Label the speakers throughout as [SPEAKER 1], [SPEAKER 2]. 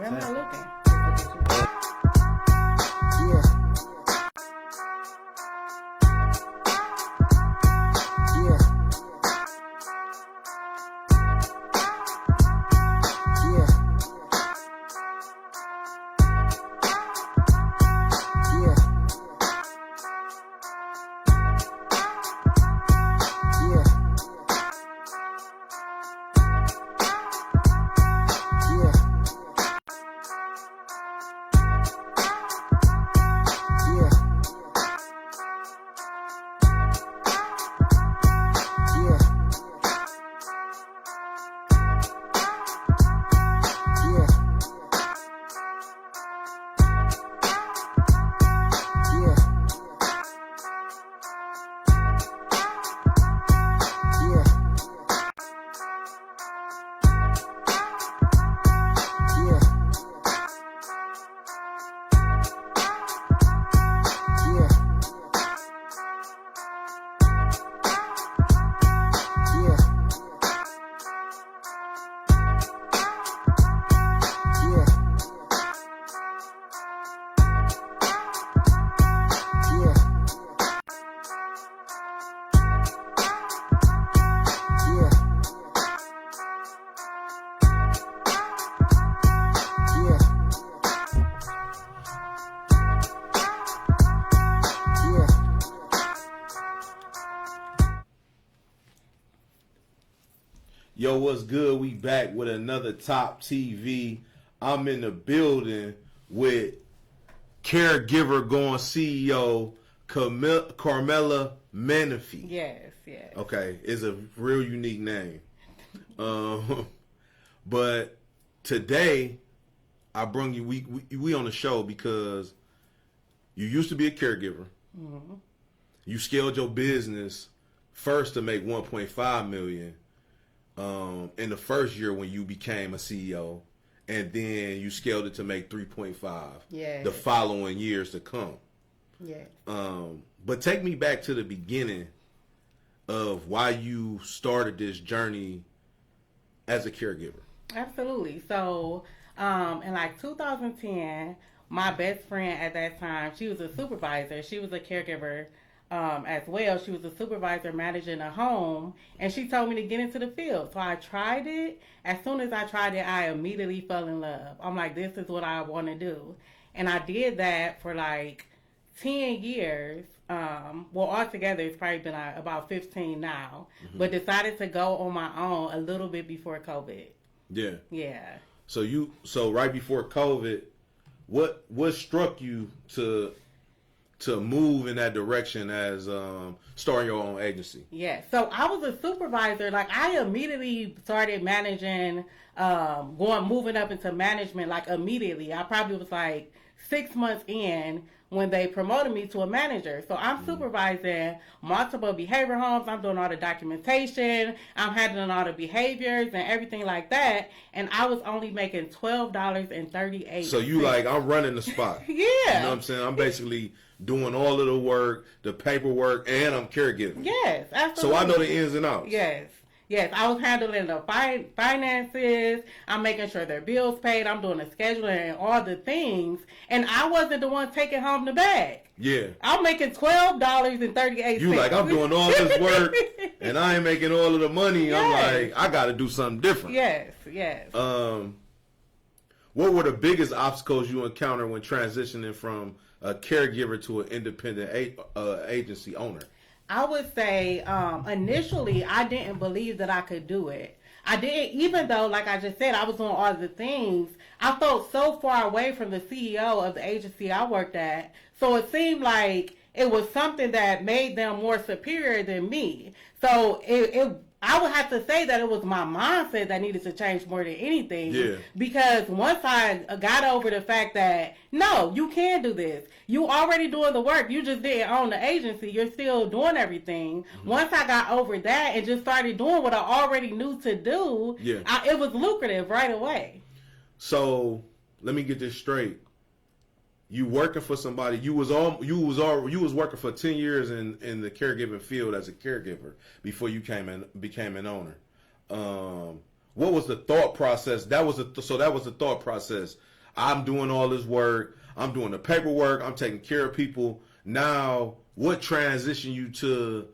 [SPEAKER 1] am I looking?
[SPEAKER 2] Yeah. Yeah. Yeah. Yeah. Yeah. Yeah. Yeah. Yeah. Yeah. Yeah. Yeah. Yeah. Yeah. Yeah. Yeah. Yeah. Yeah. Yeah. Yeah.
[SPEAKER 3] Yo, what's good? We back with another Top TV. I'm in the building with Caregiver going CEO Carmella Menefee.
[SPEAKER 1] Yes, yes.
[SPEAKER 3] Okay, it's a real unique name. But today I bring you we on the show because you used to be a caregiver.
[SPEAKER 1] Mm-hmm.
[SPEAKER 3] You scaled your business first to make 1.5 million. In the first year when you became a CEO, and then you scaled it to make 3.5
[SPEAKER 1] Yeah.
[SPEAKER 3] the following years to come.
[SPEAKER 1] Yeah.
[SPEAKER 3] But take me back to the beginning of why you started this journey as a caregiver.
[SPEAKER 1] Absolutely. So, in like 2010, my best friend at that time, she was a supervisor. She was a caregiver as well. She was a supervisor managing a home, and she told me to get into the field. So I tried it. As soon as I tried it, I immediately fell in love. I'm like, this is what I want to do. And I did that for like 10 years. Well, altogether, it's probably been about 15 now, but decided to go on my own a little bit before COVID.
[SPEAKER 3] Yeah.
[SPEAKER 1] Yeah.
[SPEAKER 3] So right before COVID, what struck you to move in that direction as starting your own agency?
[SPEAKER 1] Yeah. So I was a supervisor. Like I immediately started managing, moving up into management like immediately. I probably was like 6 months in when they promoted me to a manager. So I'm supervising multiple behavior homes. I'm doing all the documentation. I'm handling all the behaviors and everything like that. And I was only making $12.38.
[SPEAKER 3] So you like, I'm running the spot.
[SPEAKER 1] Yeah.
[SPEAKER 3] You know what I'm saying? I'm basically doing all of the work, the paperwork, and I'm caregiving.
[SPEAKER 1] Yes, absolutely.
[SPEAKER 3] So I know the ins and outs.
[SPEAKER 1] Yes. Yes, I was handling the finances. I'm making sure their bills paid. I'm doing the scheduling and all the things. And I wasn't the one taking home the bag.
[SPEAKER 3] Yeah.
[SPEAKER 1] I'm making $12.38.
[SPEAKER 3] You like, I'm doing all this work, and I ain't making all of the money.
[SPEAKER 1] Yes.
[SPEAKER 3] I'm like, I got to do something different.
[SPEAKER 1] Yes, yes.
[SPEAKER 3] What were the biggest obstacles you encountered when transitioning from a caregiver to an independent agency owner?
[SPEAKER 1] I would say initially I didn't believe that I could do it. I didn't, even though, like I just said, I was doing all the things. I felt so far away from the CEO of the agency I worked at. So it seemed like it was something that made them more superior than me. So I would have to say that it was my mindset that needed to change more than anything.
[SPEAKER 3] Yeah. Because
[SPEAKER 1] once I got over the fact that, no, you can do this. You already doing the work. You just didn't own the agency. You're still doing everything. Mm-hmm. Once I got over that and just started doing what I already knew to do, it was lucrative right away.
[SPEAKER 3] So let me get this straight. You working for somebody? You was working for 10 years in the caregiving field as a caregiver before you became an owner. What was the thought process? That was the thought process I'm doing all this work. I'm doing the paperwork. I'm taking care of people. Now, what transitioned you to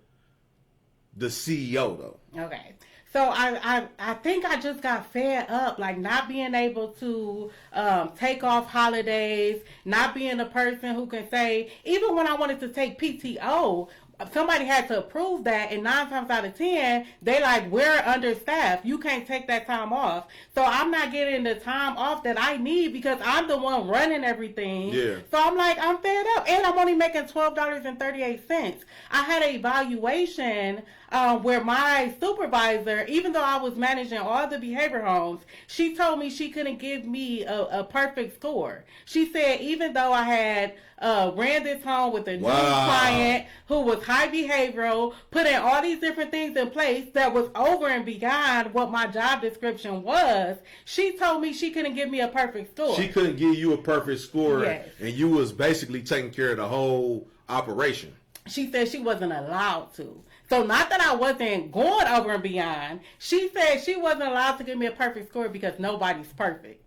[SPEAKER 3] the CEO, though?
[SPEAKER 1] Okay. So I think I just got fed up, like not being able to take off holidays, not being a person who can say, even when I wanted to take PTO, somebody had to approve that, and 9 times out of 10, they like, we're understaffed. You can't take that time off. So I'm not getting the time off that I need because I'm the one running everything.
[SPEAKER 3] Yeah.
[SPEAKER 1] So I'm like, I'm fed up. And I'm only making $12.38. I had an evaluation where my supervisor, even though I was managing all the behavior homes, she told me she couldn't give me a perfect score. She said even though I had ran this home with a new client who was high behavioral, putting all these different things in place that was over and beyond what my job description was, she told me she couldn't give me a perfect score.
[SPEAKER 3] She couldn't give you a perfect score,
[SPEAKER 1] Yes.
[SPEAKER 3] and you was basically taking care of the whole operation.
[SPEAKER 1] She said she wasn't allowed to. So not that I wasn't going over and beyond. She said she wasn't allowed to give me a perfect score because nobody's perfect.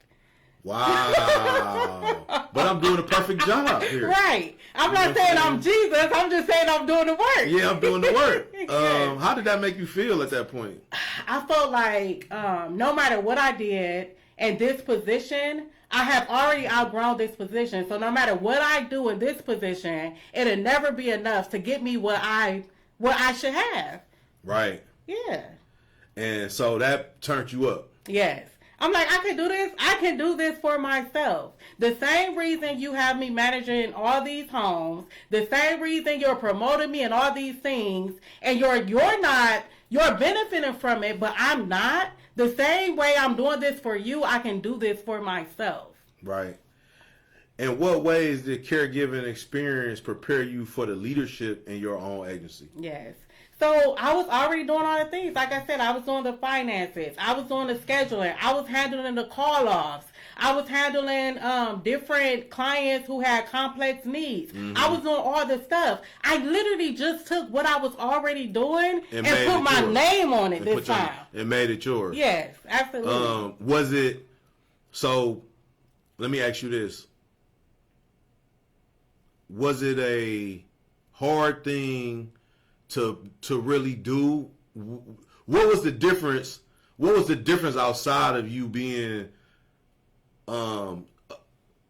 [SPEAKER 3] Wow. But I'm doing a perfect job here.
[SPEAKER 1] Right. I'm not saying I'm Jesus. I'm just saying I'm doing the work.
[SPEAKER 3] Yeah, I'm doing the work.
[SPEAKER 1] Yes.
[SPEAKER 3] How did that make you feel at that point?
[SPEAKER 1] I felt like no matter what I did in this position, I have already outgrown this position. So no matter what I do in this position, it'll never be enough to get me what I should have.
[SPEAKER 3] Right.
[SPEAKER 1] Yeah.
[SPEAKER 3] And so that turned you up.
[SPEAKER 1] Yes. I'm like, I can do this. I can do this for myself. The same reason you have me managing all these homes, the same reason you're promoting me and all these things, and you're benefiting from it, but I'm not. The same way I'm doing this for you, I can do this for myself.
[SPEAKER 3] Right. In what ways did caregiving experience prepare you for the leadership in your own agency?
[SPEAKER 1] Yes. So I was already doing all the things. Like I said, I was doing the finances. I was doing the scheduling. I was handling the call-offs. I was handling different clients who had complex needs. Mm-hmm. I was doing all the stuff. I literally just took what I was already doing and put my name on it this time.
[SPEAKER 3] And made it yours.
[SPEAKER 1] Yes, absolutely.
[SPEAKER 3] Was it, so let me ask you this. Was it a hard thing to really do? What was the difference? What was the difference outside of you being some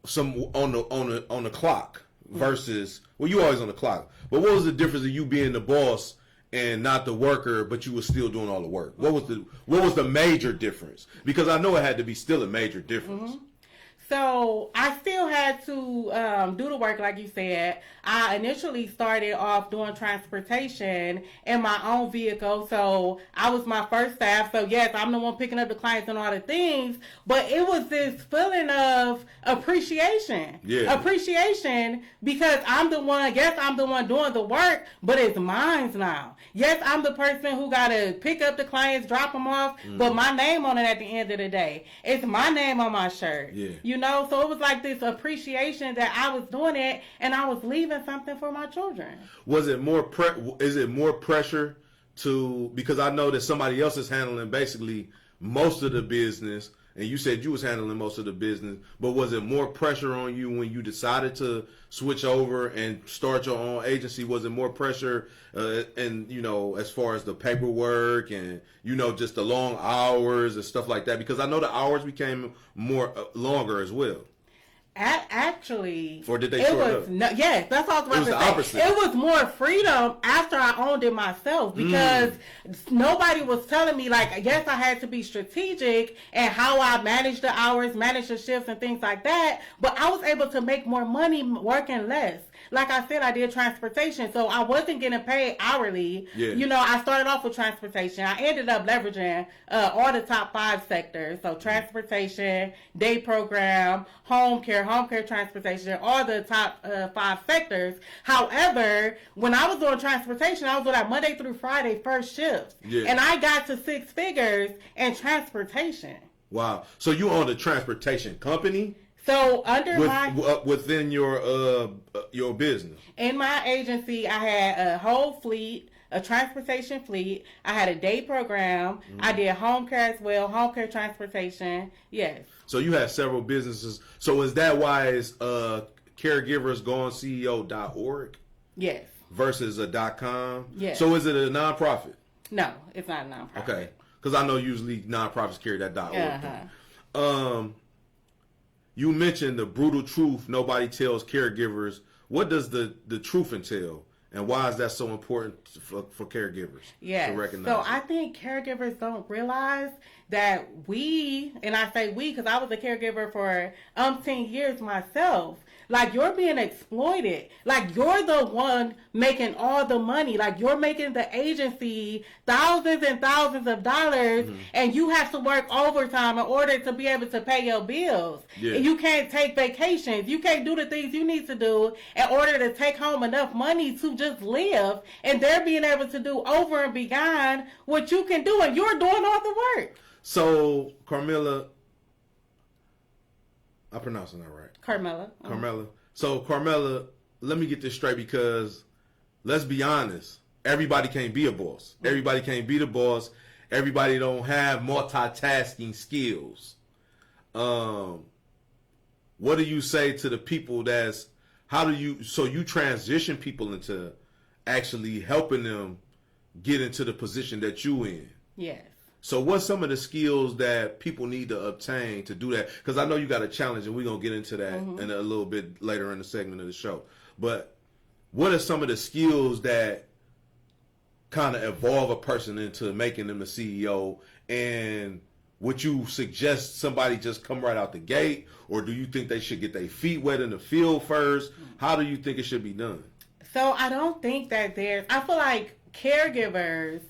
[SPEAKER 3] on the clock versus, well, you always on the clock, but what was the difference of you being the boss and not the worker, but you were still doing all the work? What was the major difference? Because I know it had to be still a major difference.
[SPEAKER 1] Mm-hmm. So I still had to do the work, like you said. I initially started off doing transportation in my own vehicle. So I was my first staff. So yes, I'm the one picking up the clients and all the things. But it was this feeling of appreciation. Yeah. Appreciation because I'm the one doing the work, but it's mine now. Yes, I'm the person who got to pick up the clients, drop them off, but my name on it at the end of the day. It's my name on my shirt. Yeah. You know, so it was like this appreciation that I was doing it and I was leaving something for my children.
[SPEAKER 3] Was it more is it more pressure to, because I know that somebody else is handling basically most of the business, and you said you was handling most of the business, but was it more pressure on you when you decided to switch over and start your own agency? Was it more pressure and, you know, as far as the paperwork and, you know, just the long hours and stuff like that? Because I know the hours became more longer as well.
[SPEAKER 1] Actually,
[SPEAKER 3] or did they short up?
[SPEAKER 1] Yes, that's what I was about to say. It was more freedom after I owned it myself because nobody was telling me, like, yes, I had to be strategic and how I managed the hours, manage the shifts and things like that, but I was able to make more money working less. Like I said, I did transportation, so I wasn't getting paid hourly. Yeah. You know, I started off with transportation. I ended up leveraging all the top 5 sectors. So transportation, day program, home care transportation, all the top 5 sectors. However, when I was doing transportation, I was doing that Monday through Friday first shifts. Yeah. And I got to 6 figures in transportation.
[SPEAKER 3] Wow. So you owned a transportation company?
[SPEAKER 1] So
[SPEAKER 3] within your business,
[SPEAKER 1] in my agency, I had a whole fleet. a transportation fleet. I had a day program. I did home care as well, home care transportation. Yes.
[SPEAKER 3] So you had several businesses. So is that why it's caregiversgoneceo.org
[SPEAKER 1] Yes.
[SPEAKER 3] versus a .com?
[SPEAKER 1] Yes.
[SPEAKER 3] So is it a nonprofit?
[SPEAKER 1] No, it's not a nonprofit.
[SPEAKER 3] Okay. Because I know usually nonprofits carry that .org thing. You mentioned the brutal truth nobody tells caregivers. What does the truth entail? And why is that so important for caregivers to recognize?
[SPEAKER 1] So I think caregivers don't realize that we, and I say we because I was a caregiver for 10 years myself, like you're being exploited. Like you're the one making all the money. Like you're making the agency thousands and thousands of dollars and you have to work overtime in order to be able to pay your bills.
[SPEAKER 3] Yeah.
[SPEAKER 1] And you can't take vacations. You can't do the things you need to do in order to take home enough money to just live. And they're being able to do over and beyond what you can do. And you're doing all the work.
[SPEAKER 3] So, Carmella, I'm pronouncing that right.
[SPEAKER 1] Carmella.
[SPEAKER 3] Carmella. So, Carmella, let me get this straight because let's be honest. Everybody can't be a boss. Everybody can't be the boss. Everybody don't have multitasking skills. What do you say to the people so you transition people into actually helping them get into the position that you in?
[SPEAKER 1] Yes.
[SPEAKER 3] So what's some of the skills that people need to obtain to do that? Because I know you got a challenge, and we're going to get into that in a little bit later in the segment of the show. But what are some of the skills that kind of evolve a person into making them a CEO? And would you suggest somebody just come right out the gate? Or do you think they should get their feet wet in the field first? How do you think it should be done?
[SPEAKER 1] So I don't think that I feel like caregivers,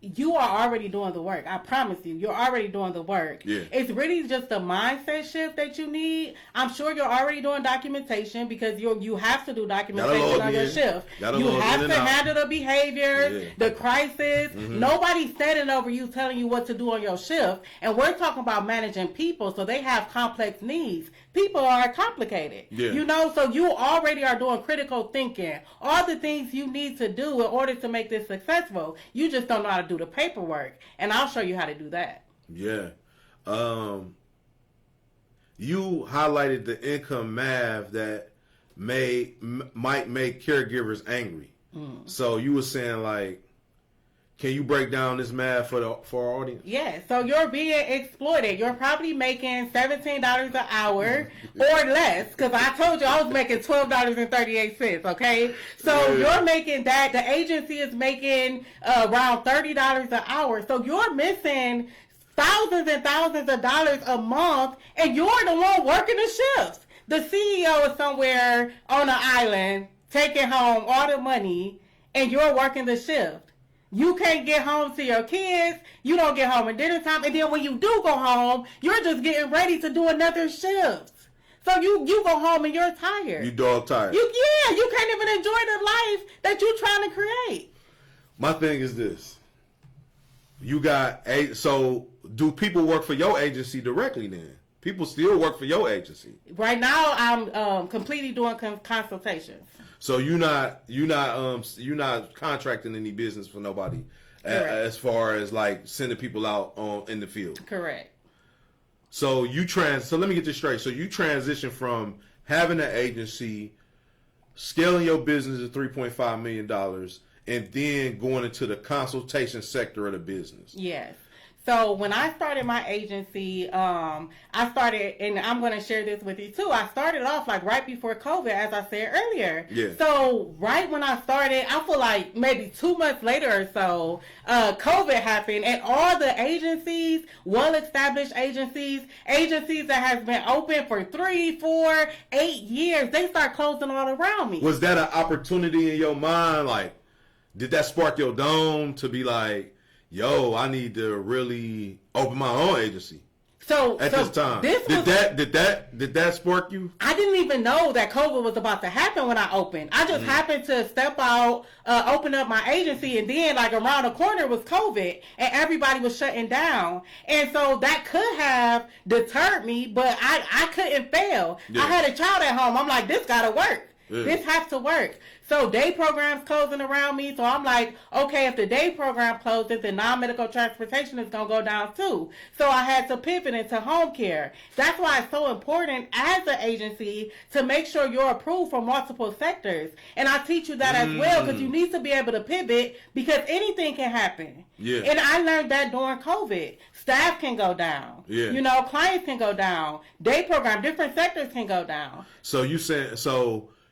[SPEAKER 1] you are already doing the work. I promise you, you're already doing the work.
[SPEAKER 3] Yeah.
[SPEAKER 1] It's really just the mindset shift that you need. I'm sure you're already doing documentation because you have to do documentation on your shift. You have to handle the behavior, the crisis. Nobody's standing over you telling you what to do on your shift. And we're talking about managing people, so they have complex needs. People are complicated.
[SPEAKER 3] Yeah.
[SPEAKER 1] You know, so you already are doing critical thinking. All the things you need to do in order to make this successful. You just don't know how to do the paperwork. And I'll show you how to do that.
[SPEAKER 3] Yeah. You highlighted the income math that might make caregivers angry. So you were saying, like, can you break down this math for our audience?
[SPEAKER 1] Yeah, so you're being exploited. You're probably making $17 an hour or less, because I told you I was making $12.38, okay? So you're making that. The agency is making around $30 an hour. So you're missing thousands and thousands of dollars a month, and you're the one working the shifts. The CEO is somewhere on an island taking home all the money, and you're working the shift. You can't get home to your kids. You don't get home at dinner time. And then when you do go home, you're just getting ready to do another shift. So you go home and you're tired.
[SPEAKER 3] You dog tired.
[SPEAKER 1] You can't even enjoy the life that you're trying to create.
[SPEAKER 3] My thing is this. So do people work for your agency directly then? People still work for your agency.
[SPEAKER 1] Right now, I'm completely doing consultations.
[SPEAKER 3] So you're not contracting any business for nobody, as far as like sending people out in the field.
[SPEAKER 1] Correct.
[SPEAKER 3] So So let me get this straight. So you transition from having an agency, scaling your business to $3.5 million, and then going into the consultation sector of the business.
[SPEAKER 1] Yes. So when I started my agency, and I'm going to share this with you too. I started off like right before COVID, as I said earlier.
[SPEAKER 3] Yeah.
[SPEAKER 1] So right when I started, I feel like maybe 2 months later or so, COVID happened, and all the agencies, well-established agencies that has been open for 3, 4, 8 years, they start closing all around me.
[SPEAKER 3] Was that an opportunity in your mind? Like, did that spark your dome to be like, yo, I need to really open my own agency? This time, did that spark you?
[SPEAKER 1] I didn't even know that COVID was about to happen when I opened. I just happened to step out, open up my agency, and then like around the corner was COVID, and everybody was shutting down. And so that could have deterred me, but I couldn't fail. Yeah. I had a child at home. I'm like, this gotta work.
[SPEAKER 3] Yeah.
[SPEAKER 1] This has to work. So day programs closing around me. So I'm like, okay, if the day program closes, then non-medical transportation is going to go down too. So I had to pivot into home care. That's why it's so important as an agency to make sure you're approved for multiple sectors. And I teach you that as well, because you need to be able to pivot, because anything can happen.
[SPEAKER 3] Yeah.
[SPEAKER 1] And I learned that during COVID. Staff can go down.
[SPEAKER 3] Yeah.
[SPEAKER 1] You know, clients can go down. Day program, different sectors can go down.
[SPEAKER 3] So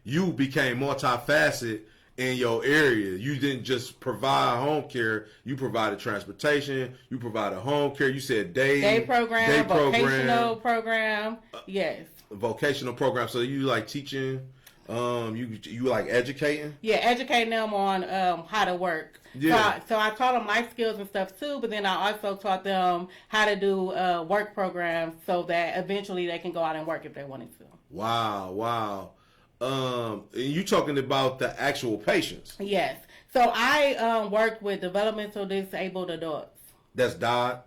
[SPEAKER 3] you became multifaceted in your area. You didn't just provide home care. You provided transportation. You provided home care. You said day
[SPEAKER 1] program, vocational program. Yes.
[SPEAKER 3] Vocational program. So you like teaching. You like educating.
[SPEAKER 1] Yeah, educating them on how to work.
[SPEAKER 3] Yeah.
[SPEAKER 1] So I taught them life skills and stuff too, but then I also taught them how to do work programs so that eventually they can go out and work if they wanted to.
[SPEAKER 3] Wow. And you talking about the actual patients?
[SPEAKER 1] Yes. So I work with developmental disabled adults.
[SPEAKER 3] That's DOD?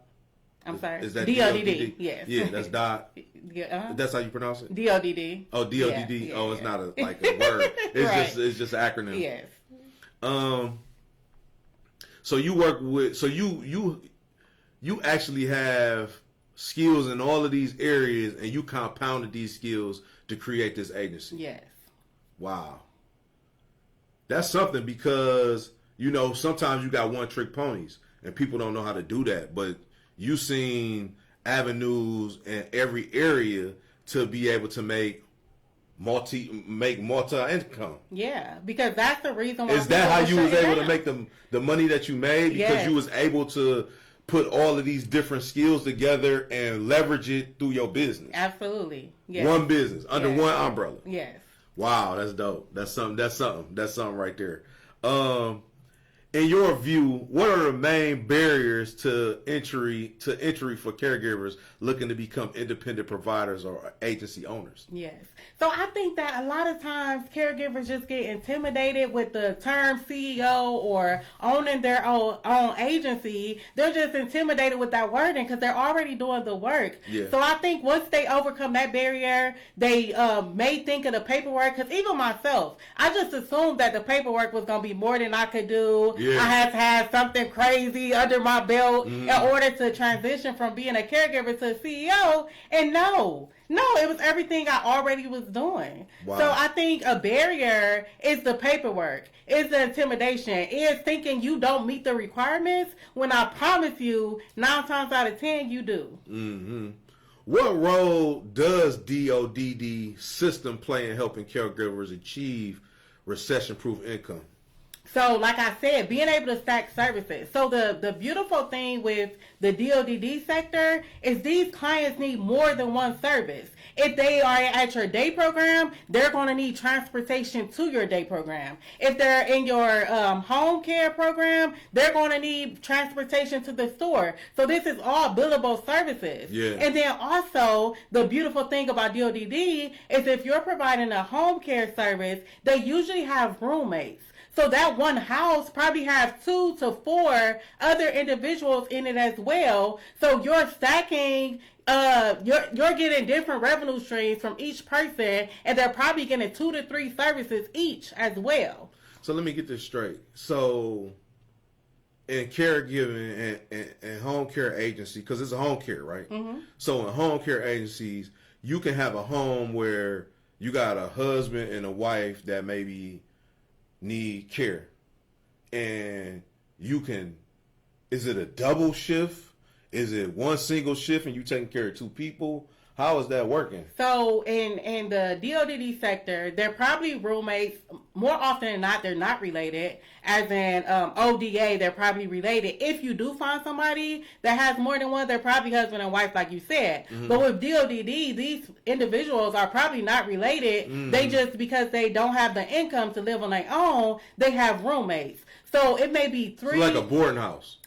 [SPEAKER 1] I'm sorry.
[SPEAKER 3] Is that
[SPEAKER 1] DODD? Yes.
[SPEAKER 3] Yeah, that's DOD.
[SPEAKER 1] Yeah.
[SPEAKER 3] That's how you pronounce it?
[SPEAKER 1] DODD.
[SPEAKER 3] Oh, DODD.
[SPEAKER 1] Yeah,
[SPEAKER 3] Oh, it's
[SPEAKER 1] yeah.
[SPEAKER 3] not like a word. It's
[SPEAKER 1] Right.
[SPEAKER 3] it's just an acronym.
[SPEAKER 1] Yes.
[SPEAKER 3] So you work with, so you actually have skills in all of these areas, and you compounded these skills to create this agency.
[SPEAKER 1] Yes.
[SPEAKER 3] Wow. That's something, because, sometimes you got one trick ponies and people don't know how to do that, but you seen avenues in every area to be able to make multi income.
[SPEAKER 1] Yeah, because that's the reason why.
[SPEAKER 3] Is that how you was able to
[SPEAKER 1] down.
[SPEAKER 3] make the money that you made? Because
[SPEAKER 1] Yes.
[SPEAKER 3] you was able to put all of these different skills together and leverage it through your business.
[SPEAKER 1] Absolutely. Yes.
[SPEAKER 3] One business under
[SPEAKER 1] Yes.
[SPEAKER 3] one umbrella.
[SPEAKER 1] Yes.
[SPEAKER 3] Wow, that's dope. That's something right there. In your view, what are the main barriers to entry for caregivers looking to become independent providers or agency owners?
[SPEAKER 1] Yes. So I think that a lot of times caregivers just get intimidated with the term CEO or owning their own agency. They're just intimidated with that wording because they're already doing the work.
[SPEAKER 3] Yeah.
[SPEAKER 1] So I think once they overcome that barrier, they may think of the paperwork. Because even myself, I just assumed that the paperwork was going to be more than I could do.
[SPEAKER 3] Yeah.
[SPEAKER 1] I had to have something crazy under my belt in order to transition from being a caregiver to a CEO. And no, it was everything I already was doing.
[SPEAKER 3] Wow.
[SPEAKER 1] So I think a barrier is the paperwork, is the intimidation, is thinking you don't meet the requirements when I promise you 9 times out of 10 you do.
[SPEAKER 3] Mm-hmm. What role does DODD system play in helping caregivers achieve recession-proof income?
[SPEAKER 1] So, like I said, being able to stack services. So, the beautiful thing with the DODD sector is these clients need more than one service. If they are at your day program, they're going to need transportation to your day program. If they're in your home care program, they're going to need transportation to the store. So, this is all billable services.
[SPEAKER 3] Yeah.
[SPEAKER 1] And then also, the beautiful thing about DODD is if you're providing a home care service, they usually have roommates. So that one house probably has 2 to 4 other individuals in it as well. So you're stacking, you're getting different revenue streams from each person, and they're probably getting 2 to 3 services each as well.
[SPEAKER 3] So let me get this straight. So in caregiving and home care agency, because it's a home care, right? Mm-hmm. So in home care agencies, you can have a home where you got a husband and a wife that maybe need care, and you can, is it a double shift? Is it one single shift and you taking care of 2 people? How is that working?
[SPEAKER 1] So in the DODD sector, they're probably roommates. More often than not, they're not related. As in ODA, they're probably related. If you do find somebody that has more than one, they're probably husband and wife, like you said. Mm-hmm. But with DODD, these individuals are probably not related. Mm-hmm. They just, because they don't have the income to live on their own, they have roommates. So it may be 3.
[SPEAKER 3] So like a boarding house.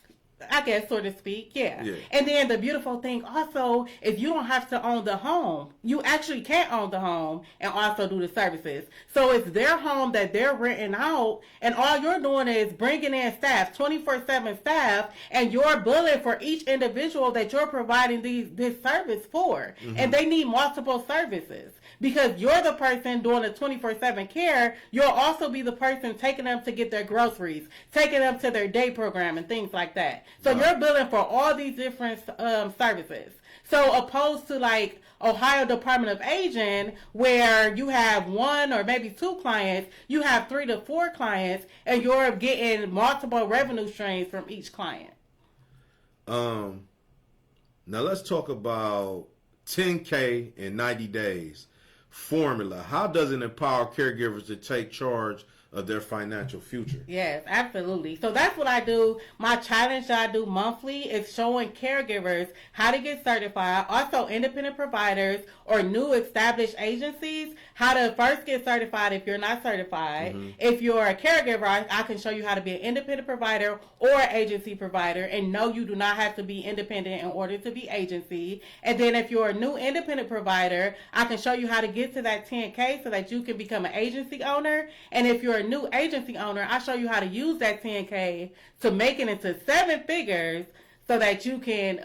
[SPEAKER 1] I guess, so to speak, yeah.
[SPEAKER 3] Yeah.
[SPEAKER 1] And then the beautiful thing also is you don't have to own the home. You actually can't own the home and also do the services. So it's their home that they're renting out, and all you're doing is bringing in staff, 24/7 staff, and you're billing for each individual that you're providing this service for. And they need multiple services. Because you're the person doing the 24/7 care, you'll also be the person taking them to get their groceries, taking them to their day program and things like that. So you're billing for all these different services. So opposed to like Ohio Department of Aging, where you have one or maybe two clients, you have 3 to 4 clients, and you're getting multiple revenue streams from each client.
[SPEAKER 3] Now let's talk about 10K in 90 days. Formula. How does it empower caregivers to take charge of their financial future?
[SPEAKER 1] Yes, absolutely. So that's what I do. My challenge that I do monthly is showing caregivers how to get certified, also independent providers or new established agencies, how to first get certified if you're not certified. If you're a caregiver, I can show you how to be an independent provider or agency provider, and no, you do not have to be independent in order to be agency. And then if you're a new independent provider, I can show you how to get to that 10K so that you can become an agency owner. And if you're a new agency owner, I show you how to use that 10K to make it into 7 figures so that you can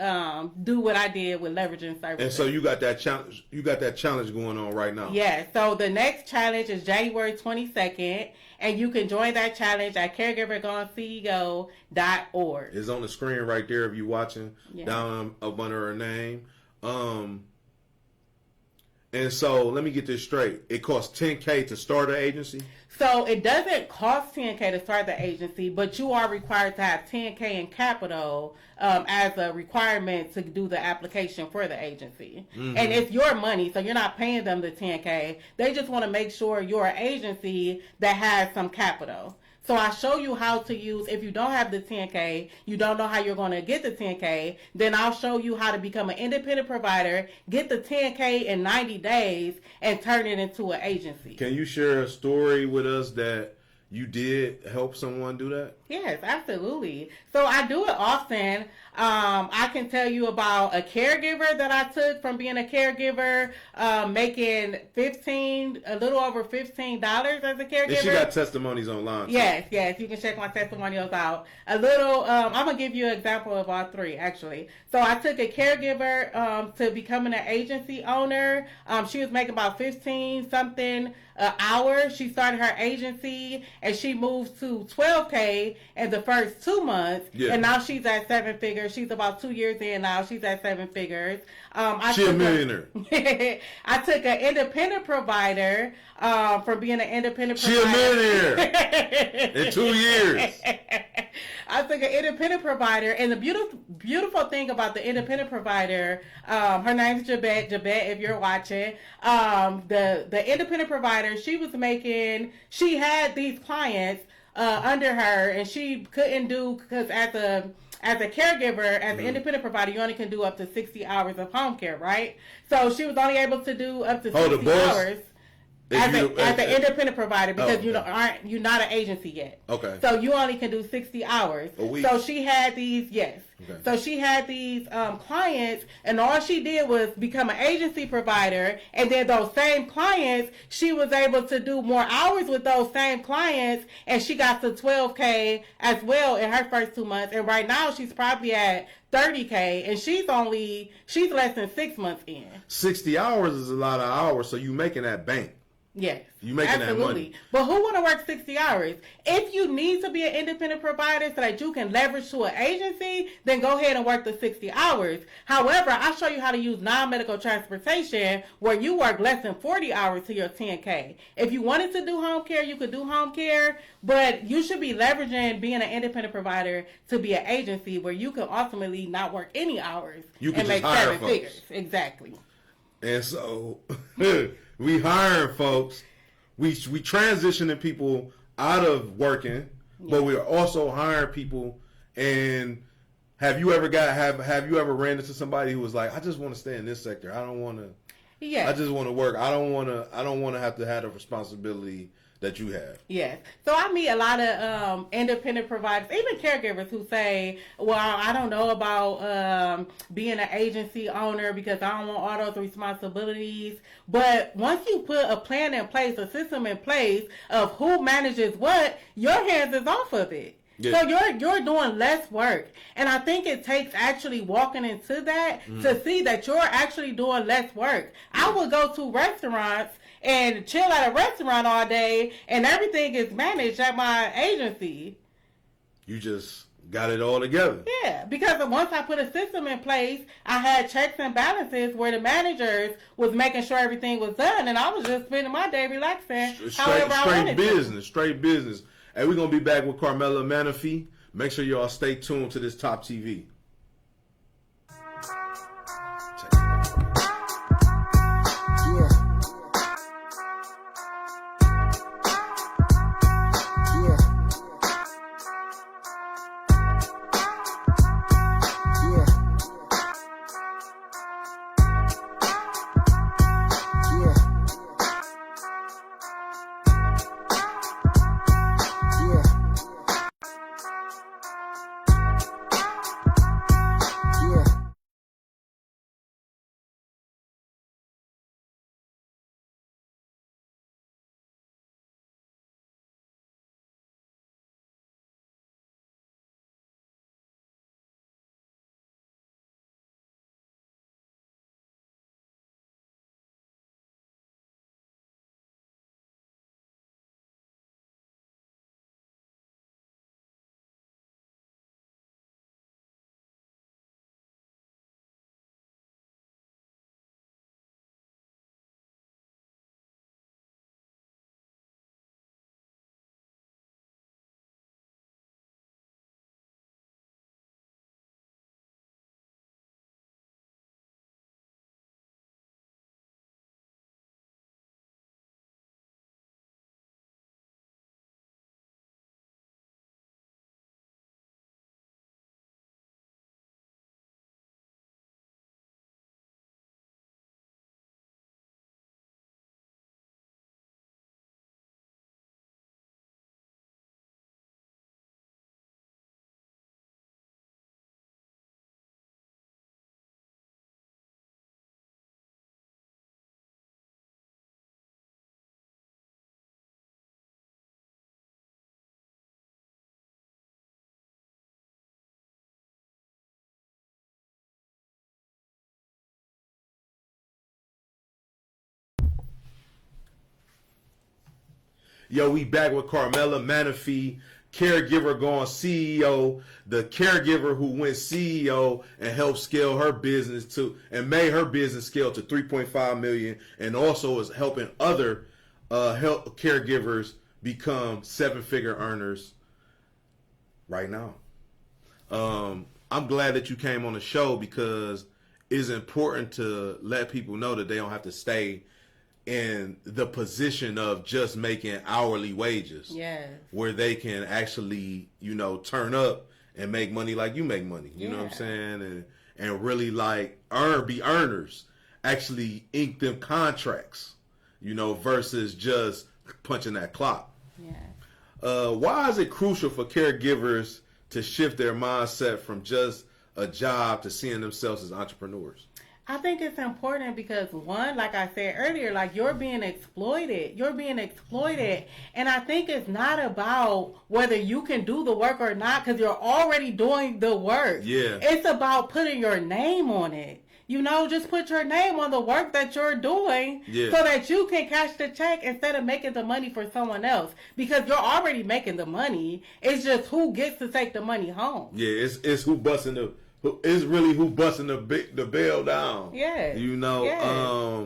[SPEAKER 1] do what I did with leveraging services.
[SPEAKER 3] And so you got that challenge. You got that challenge going on right now.
[SPEAKER 1] Yeah. So the next challenge is January 22nd, and you can join that challenge at caregivergoneceo.org.
[SPEAKER 3] It's on the screen right there if you're watching, down up under her name. And so let me get this straight. It costs 10K to start an agency?
[SPEAKER 1] So it doesn't cost 10K to start the agency, but you are required to have 10K in capital as a requirement to do the application for the agency. And it's your money, so you're not paying them the 10K. They just want to make sure you're an agency that has some capital. So I show you how to use, if you don't have the 10K, you don't know how you're going to get the 10K, then I'll show you how to become an independent provider, get the 10K in 90 days, and turn it into an agency.
[SPEAKER 3] Can you share a story with us that you did help someone do that?
[SPEAKER 1] Yes, absolutely. So I do it often. I can tell you about a caregiver that I took from being a caregiver, making a little over $15 as a caregiver.
[SPEAKER 3] And she got testimonies online too.
[SPEAKER 1] Yes, you can check my testimonials out. I'm gonna give you an example of all 3 actually. So I took a caregiver to becoming an agency owner. She was making about 15 something an hour. She started her agency and she moved to 12K in the first 2 months, and now she's at 7 figures. She's about 2 years in now. She's at 7 figures.
[SPEAKER 3] She's a millionaire.
[SPEAKER 1] I took an independent provider from being an independent provider.
[SPEAKER 3] She's a millionaire in 2 years.
[SPEAKER 1] I took an independent provider, and the beautiful thing about the independent provider, her name's Jabette, if you're watching, the independent provider, she had these clients under her, and she couldn't do, because as a caregiver, as an independent provider, you only can do up to 60 hours of home care, right? So she was only able to do up to 60 hours. As an independent provider, because you're not an agency yet.
[SPEAKER 3] Okay.
[SPEAKER 1] So you only can do 60 hours.
[SPEAKER 3] A week.
[SPEAKER 1] So she had these, yes. Okay. So she had these clients, and all she did was become an agency provider, and then those same clients, she was able to do more hours with those same clients, and she got to 12K as well in her first 2 months. And right now she's probably at 30K, and she's less than 6 months in.
[SPEAKER 3] 60 hours is a lot of hours, so you making that bank.
[SPEAKER 1] Yes.
[SPEAKER 3] You making that money.
[SPEAKER 1] But who want to work 60 hours? If you need to be an independent provider so that you can leverage to an agency, then go ahead and work the 60 hours. However, I'll show you how to use non-medical transportation where you work less than 40 hours to your 10K. If you wanted to do home care, you could do home care, but you should be leveraging being an independent provider to be an agency where you can ultimately not work any hours and make 7 figures. Exactly.
[SPEAKER 3] And so we hiring folks. We transitioning people out of working, but we're also hiring people. And have you ever ran into somebody who was like, I just want to stay in this sector. I don't want to. Yeah. I just want to work. I don't want to have the responsibility that you have.
[SPEAKER 1] Yes. So I meet a lot of independent providers, even caregivers who say, well, I don't know about being an agency owner because I don't want all those responsibilities. But once you put a plan in place, a system in place of who manages what, your hands is off of it. Yeah. So you're doing less work. And I think it takes actually walking into that to see that you're actually doing less work. I would go to restaurants and chill at a restaurant all day, and everything is managed at my agency.
[SPEAKER 3] You just got it all together.
[SPEAKER 1] Yeah, because once I put a system in place, I had checks and balances where the managers was making sure everything was done, and I was just spending my day relaxing.
[SPEAKER 3] Straight business. And we're going to be back with Carmella Menefee. Make sure y'all stay tuned to this Top TV. Yo, we back with Carmella Menefee, Caregiver going CEO, the caregiver who went CEO and helped scale her business to and made her business scale to 3.5 million, and also is helping other help caregivers become 7-figure earners right now. I'm glad that you came on the show because it's important to let people know that they don't have to stay in the position of just making hourly wages.
[SPEAKER 1] Yes.
[SPEAKER 3] Where they can actually, turn up and make money like you make money. You know what I'm saying? And really be earners. Actually ink them contracts, versus just punching that clock.
[SPEAKER 1] Yeah.
[SPEAKER 3] Why is it crucial for caregivers to shift their mindset from just a job to seeing themselves as entrepreneurs?
[SPEAKER 1] I think it's important because one, like I said earlier, you're being exploited. You're being exploited. And I think it's not about whether you can do the work or not because you're already doing the work.
[SPEAKER 3] Yeah.
[SPEAKER 1] It's about putting your name on it. Just put your name on the work that you're doing so that you can cash the check instead of making the money for someone else. Because you're already making the money. It's just who gets to take the money home.
[SPEAKER 3] Yeah, it's who busting the bell down.
[SPEAKER 1] Yeah.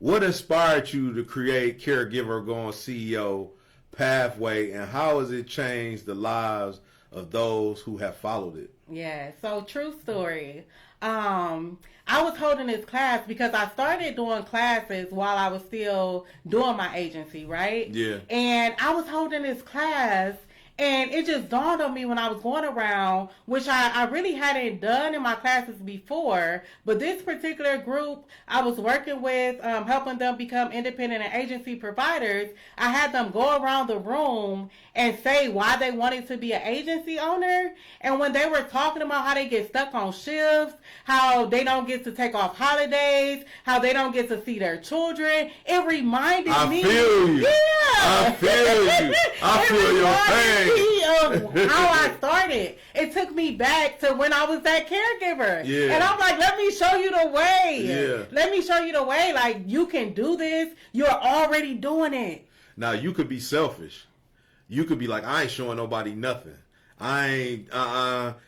[SPEAKER 3] What inspired you to create Caregiver Going CEO Pathway, and how has it changed the lives of those who have followed it?
[SPEAKER 1] Yeah, so true story. I was holding this class because I started doing classes while I was still doing my agency, right?
[SPEAKER 3] Yeah.
[SPEAKER 1] And I was holding this class, And it just dawned on me when I was going around, which I really hadn't done in my classes before, but this particular group I was working with, helping them become independent and agency providers, I had them go around the room and say why they wanted to be an agency owner. And when they were talking about how they get stuck on shifts, how they don't get to take off holidays, how they don't get to see their children, it reminded me.
[SPEAKER 3] I feel you.
[SPEAKER 1] Yeah.
[SPEAKER 3] I feel you. I feel your pain.
[SPEAKER 1] Of how I started. It took me back to when I was that caregiver.
[SPEAKER 3] Yeah.
[SPEAKER 1] And I'm like, let me show you the way.
[SPEAKER 3] Yeah.
[SPEAKER 1] Let me show you the way. Like, you can do this. You're already doing it.
[SPEAKER 3] Now, you could be selfish. You could be like, I ain't showing nobody nothing. I ain't,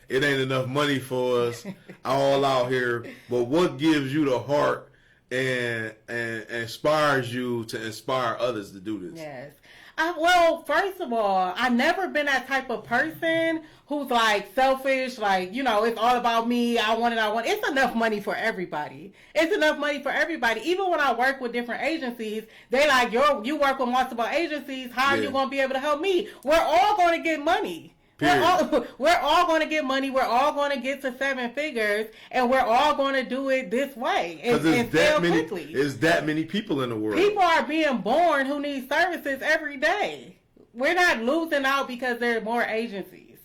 [SPEAKER 3] it ain't enough money for us all out here. But what gives you the heart and inspires you to inspire others to do this?
[SPEAKER 1] Yes. Well, first of all, I've never been that type of person who's like selfish, like, you know, it's all about me. I want it. It's enough money for everybody. It's enough money for everybody. Even when I work with different agencies, they like, you work with multiple agencies. How are you going to be able to help me? We're all going to get money. We're all going to get money. We're all going to get to 7 figures, and we're all going to do it this way and fail quickly.
[SPEAKER 3] There's that many people in the world.
[SPEAKER 1] People are being born who need services every day. We're not losing out because there are more agencies.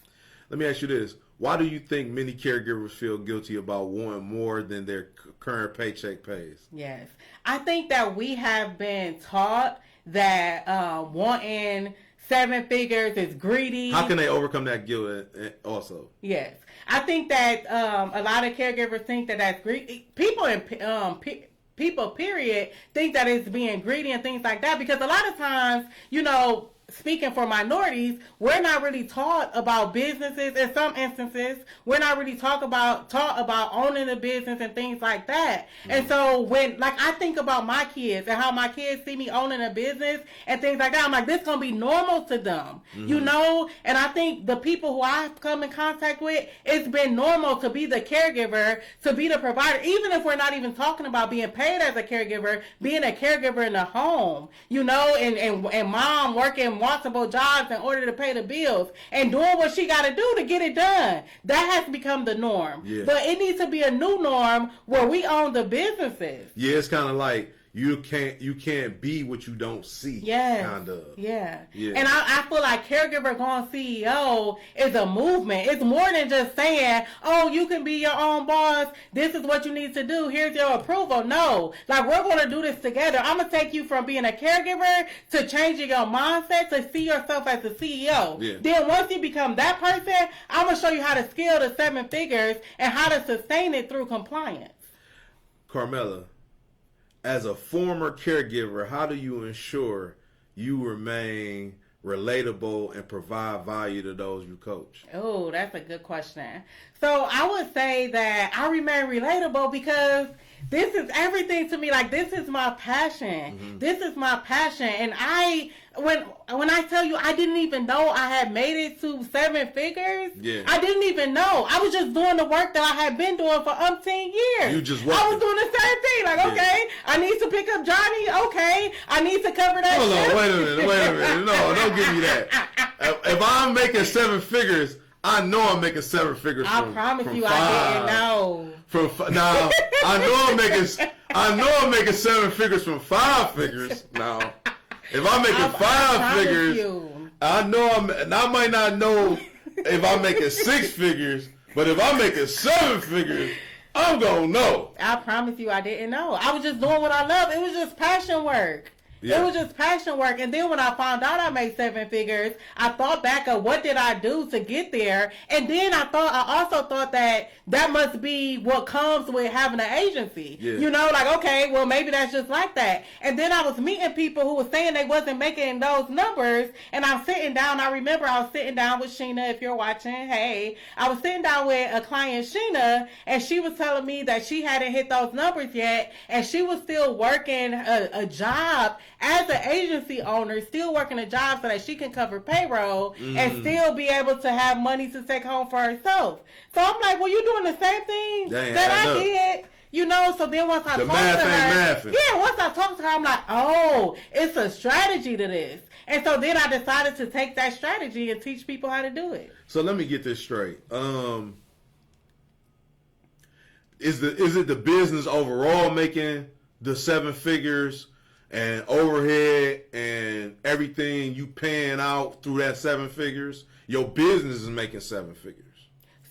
[SPEAKER 3] Let me ask you this. Why do you think many caregivers feel guilty about wanting more than their current paycheck pays?
[SPEAKER 1] Yes. I think that we have been taught that wanting 7 figures is greedy.
[SPEAKER 3] How can they overcome that guilt also?
[SPEAKER 1] Yes. I think that a lot of caregivers think that that's greedy. People, period, think that it's being greedy and things like that, because a lot of times, you know, speaking for minorities, we're not really taught about businesses. In some instances, we're not really taught about owning a business and things like that. Mm-hmm. And so when, like, I think about my kids and how my kids see me owning a business and things like that, I'm like, this is going to be normal to them, you know? And I think the people who I've come in contact with, it's been normal to be the caregiver, to be the provider, even if we're not even talking about being paid as a caregiver, being a caregiver in the home, you know, and mom working multiple jobs in order to pay the bills and doing what she got to do to get it done. That has become the norm. Yeah. But it needs to be a new norm where we own the businesses.
[SPEAKER 3] Yeah, it's kind of like you can't be what you don't see.
[SPEAKER 1] Yeah.
[SPEAKER 3] Kind of.
[SPEAKER 1] Yeah. And I feel like Caregiver Gone CEO is a movement. It's more than just saying, oh, you can be your own boss. This is what you need to do. Here's your approval. No. Like, we're going to do this together. I'm going to take you from being a caregiver to changing your mindset to see yourself as the CEO. Yeah. Then once you become that person, I'm going to show you how to scale to 7 figures and how to sustain it through compliance.
[SPEAKER 3] Carmella, as a former caregiver, how do you ensure you remain relatable and provide value to those you coach?
[SPEAKER 1] Oh, that's a good question. So I would say that I remain relatable because this is everything to me. Like, this is my passion. Mm-hmm. This is my passion. And when I tell you I didn't even know I had made it to 7 figures, I didn't even know. I was just doing the work that I had been doing for umpteen years.
[SPEAKER 3] You just working.
[SPEAKER 1] I was doing the same thing. Like, okay, I need to pick up Johnny. Okay, I need to cover that.
[SPEAKER 3] Hold on, wait a minute. No, don't give me that. If I'm making 7 figures, I know I'm making 7 figures.
[SPEAKER 1] I promise you, I didn't know.
[SPEAKER 3] Now, I know I'm making 7 figures from 5 figures. Now, if I'm making 5 figures, I might not know if I'm making 6 figures, but if I'm making 7 figures, I'm gonna know.
[SPEAKER 1] I promise you, I didn't know. I was just doing what I love. It was just passion work. Yeah. It was just passion work. And then when I found out I made 7 figures, I thought back of what did I do to get there. And then I also thought that must be what comes with having an agency. Yeah. You know, like, okay, well, maybe that's just like that. And then I was meeting people who were saying they wasn't making those numbers. And I'm sitting down. I remember I was sitting down with Sheena, if you're watching. Hey, I was sitting down with a client, Sheena, and she was telling me that she hadn't hit those numbers yet. And she was still working a job as an agency owner, still working a job so that she can cover payroll and still be able to have money to take home for herself. So I'm like, well, you're doing the same thing that I did. You know, so then once I
[SPEAKER 3] The
[SPEAKER 1] talk
[SPEAKER 3] math
[SPEAKER 1] to
[SPEAKER 3] ain't
[SPEAKER 1] her,
[SPEAKER 3] mathing.
[SPEAKER 1] yeah, once I talk to her, I'm like, oh, it's a strategy to this. And so then I decided to take that strategy and teach people how to do it.
[SPEAKER 3] So let me get this straight. Is it the business overall making the 7 figures and overhead and everything you paying out through that 7 figures? Your business is making 7 figures.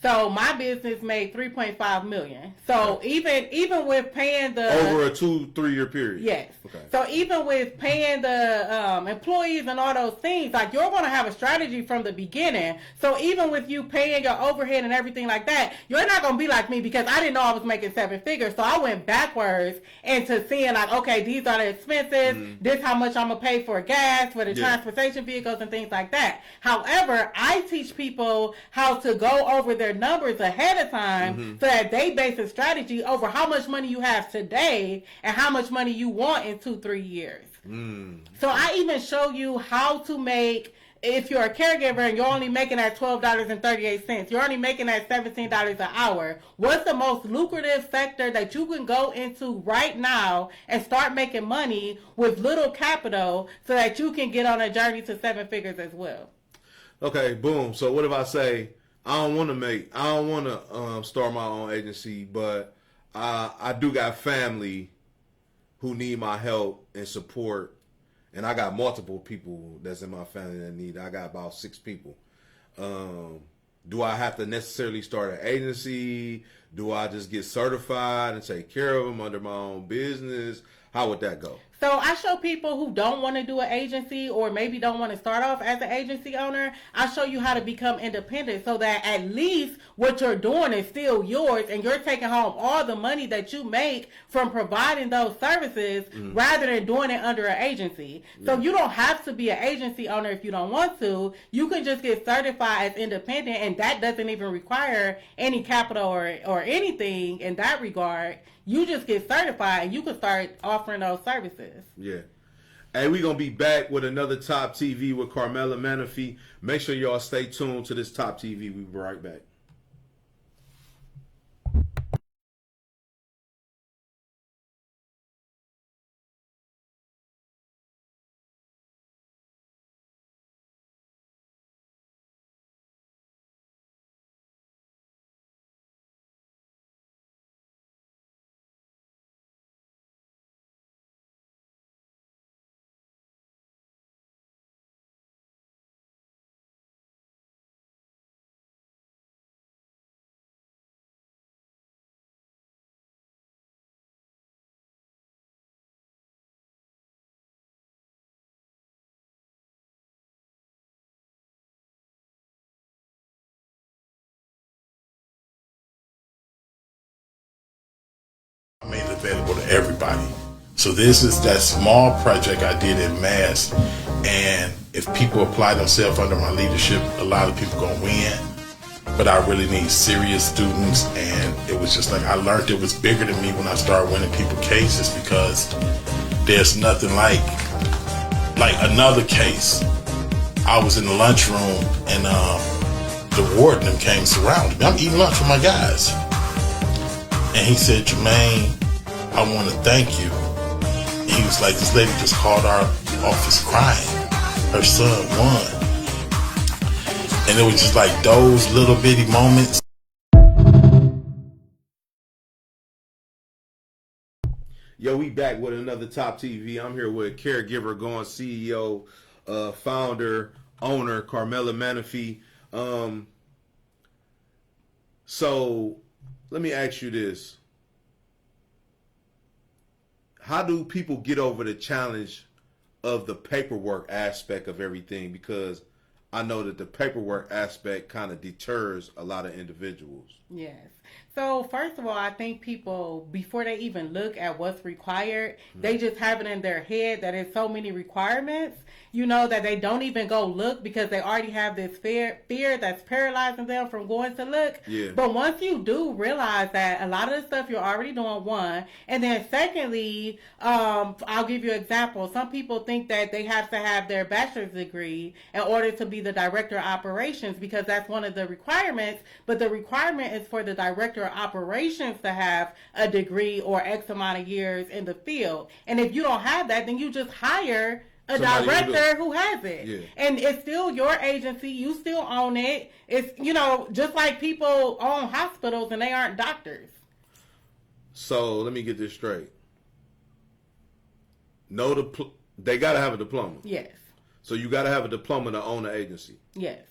[SPEAKER 1] So my business made $3.5 million. So even with paying the
[SPEAKER 3] Over a 2-3 year period.
[SPEAKER 1] yes.
[SPEAKER 3] Okay.
[SPEAKER 1] So even with paying the employees and all those things, like you're going to have a strategy from the beginning. So even with you paying your overhead and everything like that, you're not going to be like me because I didn't know I was making 7 figures. So I went backwards into seeing like, okay, these are the expenses. This how much I'm going to pay for gas, for the transportation vehicles and things like that. However, I teach people how to go over their numbers ahead of time so that they base a strategy over how much money you have today and how much money you want in 2-3 years. So I even show you how to make, if you're a caregiver and you're only making that $12.38, you're only making that $17 an hour, what's the most lucrative sector that you can go into right now and start making money with little capital so that you can get on a journey to 7 figures as well?
[SPEAKER 3] Okay, boom. So what if I say, I don't want to start my own agency, but I do got family who need my help and support, and I got multiple people that's in my family that need. I got about 6 people. Do I have to necessarily start an agency? Do I just get certified and take care of them under my own business? How would that go?
[SPEAKER 1] So I show people who don't want to do an agency or maybe don't want to start off as an agency owner, I show you how to become independent so that at least what you're doing is still yours and you're taking home all the money that you make from providing those services rather than doing it under an agency. So you don't have to be an agency owner if you don't want to. You can just get certified as independent, and that doesn't even require any capital or anything in that regard. You just get certified and you can start offering those services.
[SPEAKER 3] Yeah. Hey, we're going to be back with another Top TV with Carmella Menefee. Make sure y'all stay tuned to this Top TV. We'll be right back.
[SPEAKER 4] I made it available to everybody. So this is that small project I did in mass, and if people apply themselves under my leadership, a lot of people gonna win. But I really need serious students, and it was just like I learned it was bigger than me when I started winning people cases, because there's nothing like another case. I was in the lunchroom and the warden came surrounded me. I'm eating lunch with my guys. And he said, Jermaine, I want to thank you. And he was like, this lady just called our office crying. Her son won. And it was just like those little bitty moments.
[SPEAKER 3] Yo, we back with another Top TV. I'm here with Caregiver Going CEO, founder, owner, Carmella Menefee. So let me ask you this. How do people get over the challenge of the paperwork aspect of everything? Because I know that the paperwork aspect kind of deters a lot of individuals.
[SPEAKER 1] Yes. So first of all, I think people, before they even look at what's required, they just have it in their head that there's so many requirements, you know, that they don't even go look because they already have this fear that's paralyzing them from going to look.
[SPEAKER 3] Yeah.
[SPEAKER 1] But once you do realize that a lot of the stuff you're already doing, one, and then secondly, I'll give you an example. Some people think that they have to have their bachelor's degree in order to be be the director of operations because that's one of the requirements. But the requirement is for the director of operations to have a degree or X amount of years in the field. And if you don't have that, then you just hire a
[SPEAKER 3] Somebody
[SPEAKER 1] director who has it.
[SPEAKER 3] Yeah.
[SPEAKER 1] And it's still your agency. You still own it. It's, just like people own hospitals and they aren't doctors.
[SPEAKER 3] So let me get this straight. They got to have a diploma.
[SPEAKER 1] Yes.
[SPEAKER 3] So you got to have a diploma to own the agency.
[SPEAKER 1] Yes.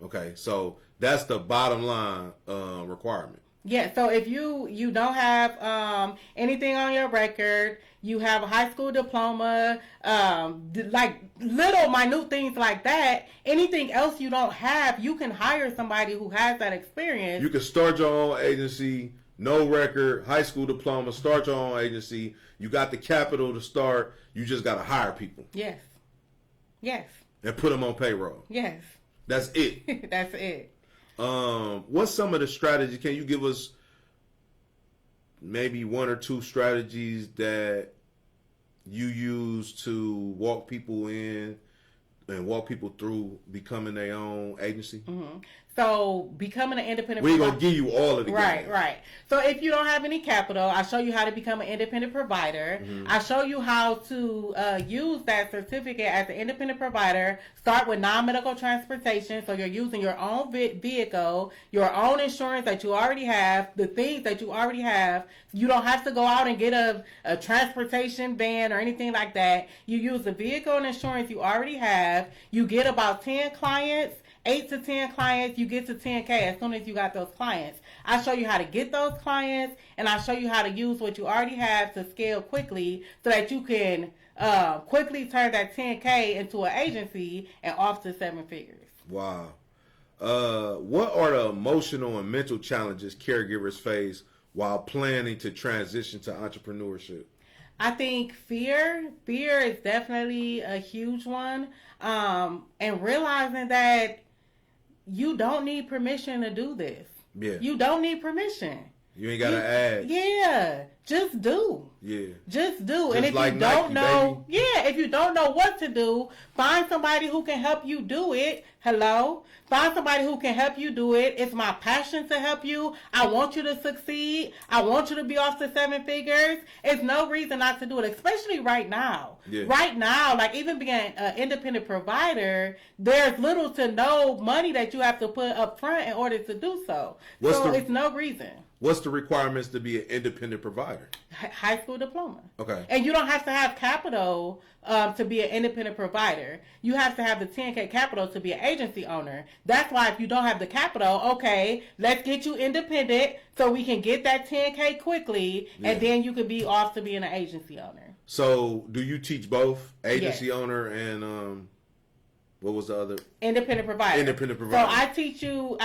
[SPEAKER 3] Okay, so that's the bottom line requirement.
[SPEAKER 1] Yeah, so if you don't have anything on your record, you have a high school diploma, like little minute things like that, anything else you don't have, you can hire somebody who has that experience.
[SPEAKER 3] You can start your own agency, no record, high school diploma, start your own agency. You got the capital to start. You just got to hire people.
[SPEAKER 1] Yes. Yes.
[SPEAKER 3] And put them on payroll.
[SPEAKER 1] Yes.
[SPEAKER 3] That's it.
[SPEAKER 1] That's it.
[SPEAKER 3] What's some of the strategies? Can you give us maybe one or two strategies that you use to walk people in and walk people through becoming their own agency?
[SPEAKER 1] Mm-hmm. So becoming an independent
[SPEAKER 3] We're going to give you all of the
[SPEAKER 1] Right, right. So if you don't have any capital, I show you how to become an independent provider.
[SPEAKER 3] Mm-hmm.
[SPEAKER 1] I show you how to use that certificate as an independent provider. Start with non-medical transportation. So you're using your own vehicle, your own insurance that you already have, the things that you already have. You don't have to go out and get a transportation van or anything like that. You use the vehicle and insurance you already have. You get about 10 clients. 8 to 10 clients, you get to 10K as soon as you got those clients. I show you how to get those clients, and I show you how to use what you already have to scale quickly so that you can quickly turn that 10K into an agency and off to 7 figures.
[SPEAKER 3] Wow. What are the emotional and mental challenges caregivers face while planning to transition to entrepreneurship?
[SPEAKER 1] I think fear is definitely a huge one. And realizing that you don't need permission to do this.
[SPEAKER 3] Yeah.
[SPEAKER 1] You don't need permission.
[SPEAKER 3] You ain't got to ask.
[SPEAKER 1] Yeah. Just do.
[SPEAKER 3] Yeah.
[SPEAKER 1] Just do.
[SPEAKER 3] Just
[SPEAKER 1] And if
[SPEAKER 3] like
[SPEAKER 1] you don't
[SPEAKER 3] Nike,
[SPEAKER 1] know, if you don't know what to do, find somebody who can help you do it. Hello? Find somebody who can help you do it. It's my passion to help you. I want you to succeed. I want you to be off to 7 figures. It's no reason not to do it, especially right now.
[SPEAKER 3] Yeah.
[SPEAKER 1] Right now, like even being an independent provider, there's little to no money that you have to put up front in order to do so. It's no reason.
[SPEAKER 3] What's the requirements to be an independent provider?
[SPEAKER 1] High school diploma.
[SPEAKER 3] Okay.
[SPEAKER 1] And you don't have to have capital to be an independent provider. You have to have the 10K capital to be an agency owner. That's why if you don't have the capital, okay, let's get you independent so we can get that 10K quickly, and then you could be off to being an agency owner.
[SPEAKER 3] So do you teach both agency
[SPEAKER 1] Yes.
[SPEAKER 3] owner and what was the other?
[SPEAKER 1] Independent provider.
[SPEAKER 3] Independent provider.
[SPEAKER 1] So I teach you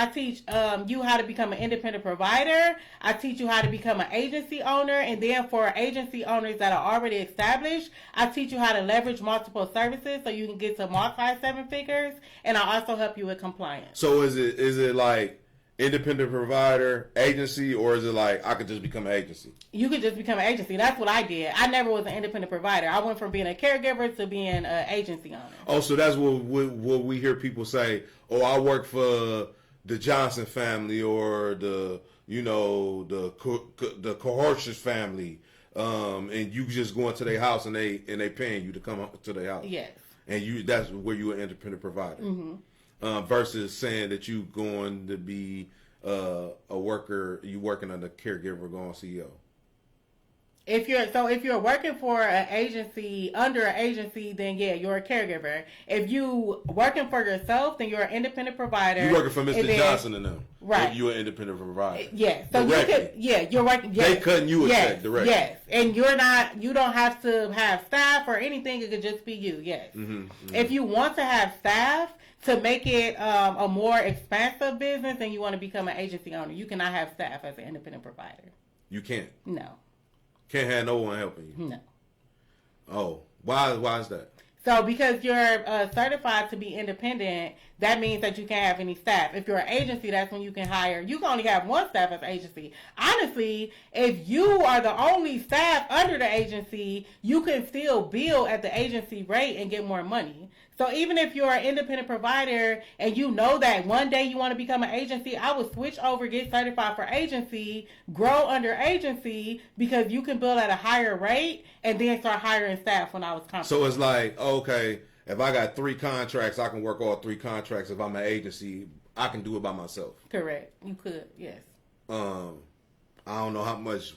[SPEAKER 1] how to become an independent provider. I teach you how to become an agency owner. And then for agency owners that are already established, I teach you how to leverage multiple services so you can get to multi 7 figures. And I also help you with compliance.
[SPEAKER 3] So is it like independent provider, agency, or is it like I could just become an agency?
[SPEAKER 1] You could just become an agency. That's what I did. I never was an independent provider. I went from being a caregiver to being an agency owner.
[SPEAKER 3] Oh, so that's what we hear people say. Oh, I work for the Johnson family or the Cohortius family, and you just go into their house and they paying you to come up to their house.
[SPEAKER 1] Yes.
[SPEAKER 3] And that's where you're an independent provider. Mm-hmm. Versus saying that you going to be a worker, you working under caregiver, going CEO.
[SPEAKER 1] If you're working for an agency, under an agency, then yeah, you're a caregiver. If you working for yourself, then you're an independent provider.
[SPEAKER 3] You working for Mr. Johnson and them,
[SPEAKER 1] right?
[SPEAKER 3] You're an independent provider.
[SPEAKER 1] Yes. So
[SPEAKER 3] directly.
[SPEAKER 1] you're working. Yes.
[SPEAKER 3] They cutting you a check directly.
[SPEAKER 1] Yes, and you don't have to have staff or anything. It could just be you. Yes. Mm-hmm, mm-hmm. If you want to have staff to make it a more expansive business, and you want to become an agency owner, you cannot have staff as an independent provider.
[SPEAKER 3] You can't.
[SPEAKER 1] No.
[SPEAKER 3] Can't have no one helping you.
[SPEAKER 1] No.
[SPEAKER 3] Oh, why is that?
[SPEAKER 1] So because you're certified to be independent, that means that you can't have any staff. If you're an agency, that's when you can hire. You can only have one staff as an agency. Honestly, if you are the only staff under the agency, you can still bill at the agency rate and get more money. So even if you're an independent provider and you know that one day you want to become an agency, I would switch over, get certified for agency, grow under agency, because you can bill at a higher rate and then start hiring staff when I was comfortable.
[SPEAKER 3] So it's like, okay, if I got 3 contracts, I can work all 3 contracts. If I'm an agency, I can do it by myself.
[SPEAKER 1] Correct. You could, yes.
[SPEAKER 3] I don't know how much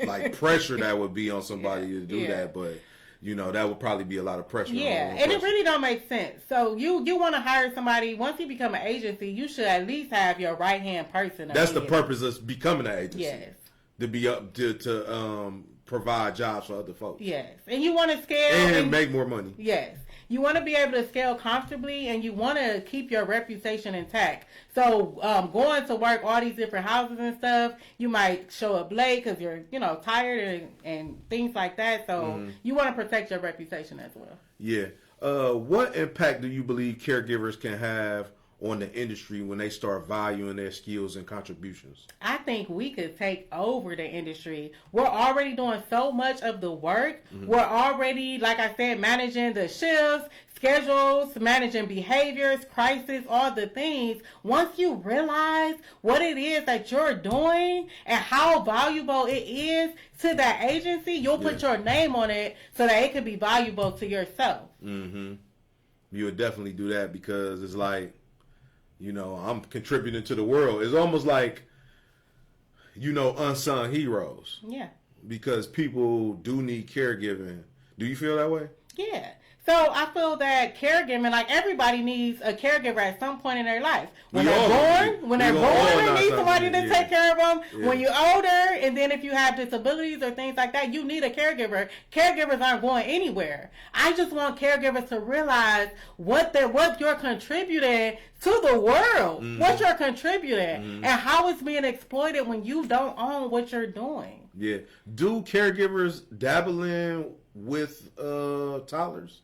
[SPEAKER 3] like pressure that would be on somebody to do that, but you know, that would probably be a lot of pressure.
[SPEAKER 1] Yeah, and it really don't make sense. So you want to hire somebody, once you become an agency, you should at least have your right-hand person.
[SPEAKER 3] That's the purpose of becoming an agency.
[SPEAKER 1] Yes.
[SPEAKER 3] To be up to provide jobs for other folks.
[SPEAKER 1] Yes. And you want to scale.
[SPEAKER 3] And make more money.
[SPEAKER 1] Yes. You want to be able to scale comfortably, and you want to keep your reputation intact. So going to work all these different houses and stuff, you might show up late because you're, tired and things like that. So you want to protect your reputation as well.
[SPEAKER 3] Yeah. What impact do you believe caregivers can have on the industry when they start valuing their skills and contributions?
[SPEAKER 1] I think we could take over the industry. We're already doing so much of the work. We're already, like I said, managing the shifts, schedules, managing behaviors, crisis, all the things. Once you realize what it is that you're doing and how valuable it is to that agency, you'll put your name on it so that it can be valuable to yourself.
[SPEAKER 3] You would definitely do that because it's like, I'm contributing to the world. It's almost like, unsung heroes.
[SPEAKER 1] Yeah.
[SPEAKER 3] Because people do need caregiving. Do you feel that way?
[SPEAKER 1] Yeah. So I feel that caregiving, like everybody needs a caregiver at some point in their life. When they're born, they need somebody to take care of them. Yeah. When you're older, and then if you have disabilities or things like that, you need a caregiver. Caregivers aren't going anywhere. I just want caregivers to realize what you're contributing to the world, what you're contributing, and how it's being exploited when you don't own what you're doing.
[SPEAKER 3] Yeah. Do caregivers dabble in with toddlers?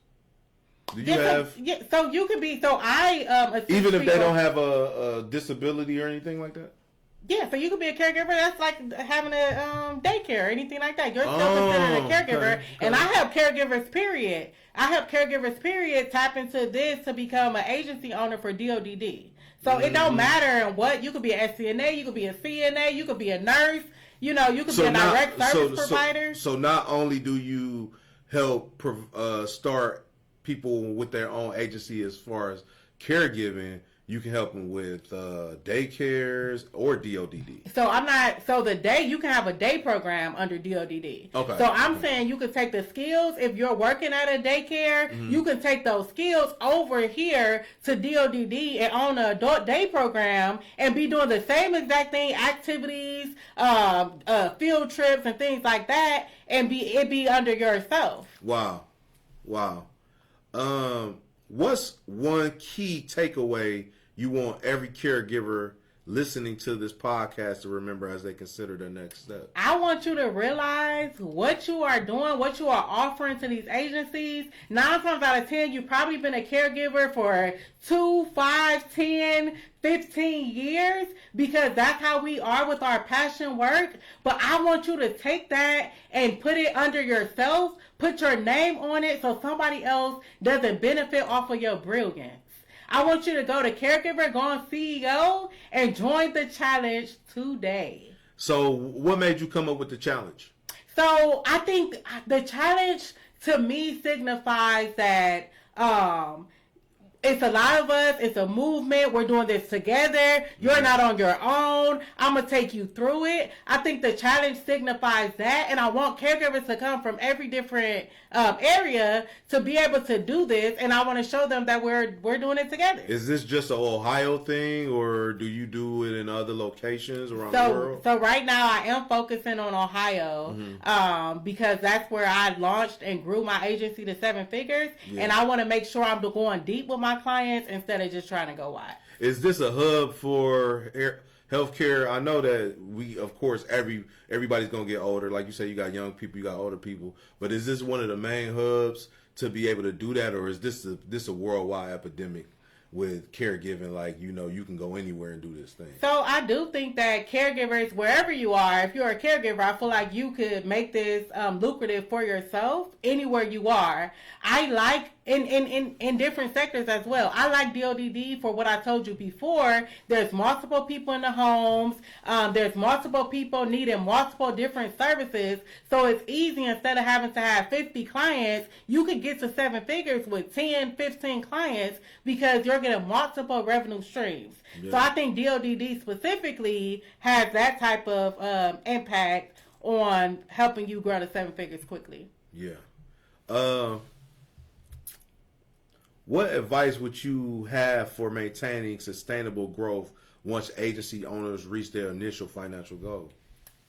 [SPEAKER 3] Do you have?
[SPEAKER 1] So you could be. So I
[SPEAKER 3] even if they don't have a disability or anything like that.
[SPEAKER 1] Yeah, so you could be a caregiver. That's like having a daycare or anything like that. You're still considered a caregiver. Okay. And I have caregivers. Period. I have caregivers. Period. Tap into this to become an agency owner for DODD. So it don't matter what. You could be an SCNA. You could be a CNA. You could be a nurse. You could be a direct service provider.
[SPEAKER 3] So not only do you help start people with their own agency as far as caregiving, you can help them with daycares or DODD.
[SPEAKER 1] You can have a day program under DODD. Okay. So I'm saying you could take the skills, if you're working at a daycare, you can take those skills over here to DODD and own an adult day program and be doing the same exact thing, activities, field trips and things like that, and it be under yourself.
[SPEAKER 3] Wow. What's one key takeaway you want every caregiver listening to this podcast to remember as they consider their next step?
[SPEAKER 1] I want you to realize what you are doing, what you are offering to these agencies. 9 times out of 10, you've probably been a caregiver for 2, 5, 10, 15 years because that's how we are with our passion work. But I want you to take that and put it under yourself, put your name on it so somebody else doesn't benefit off of your brilliance. I want you to go to Caregiver, go on CEO, and join the challenge today.
[SPEAKER 3] So what made you come up with the challenge?
[SPEAKER 1] So I think the challenge to me signifies that it's a lot of us. It's a movement. We're doing this together. You're not on your own. I'm going to take you through it. I think the challenge signifies that. And I want caregivers to come from every different area to be able to do this. And I want to show them that we're doing it together.
[SPEAKER 3] Is this just an Ohio thing, or do you do it in other locations around the world?
[SPEAKER 1] So right now I am focusing on Ohio because that's where I launched and grew my agency to 7 figures. Yeah. And I want to make sure I'm going deep with my clients instead of just trying to go wide.
[SPEAKER 3] Is this a hub for healthcare? I know that of course, everybody's gonna get older. Like you said, you got young people, you got older people. But is this one of the main hubs to be able to do that, or is this a worldwide epidemic with caregiving, like, you know, you can go anywhere and do this thing?
[SPEAKER 1] So I do think that caregivers, wherever you are, if you're a caregiver, I feel like you could make this lucrative for yourself anywhere you are. I like in different sectors as well. I like DODD for what I told you before. There's multiple people in the homes. There's multiple people needing multiple different services. So it's easy, instead of having to have 50 clients, you could get to 7 figures with 10, 15 clients because you're getting multiple revenue streams. Yeah. So I think DODD specifically has that type of impact on helping you grow to 7 figures quickly.
[SPEAKER 3] Yeah. What advice would you have for maintaining sustainable growth once agency owners reach their initial financial goal?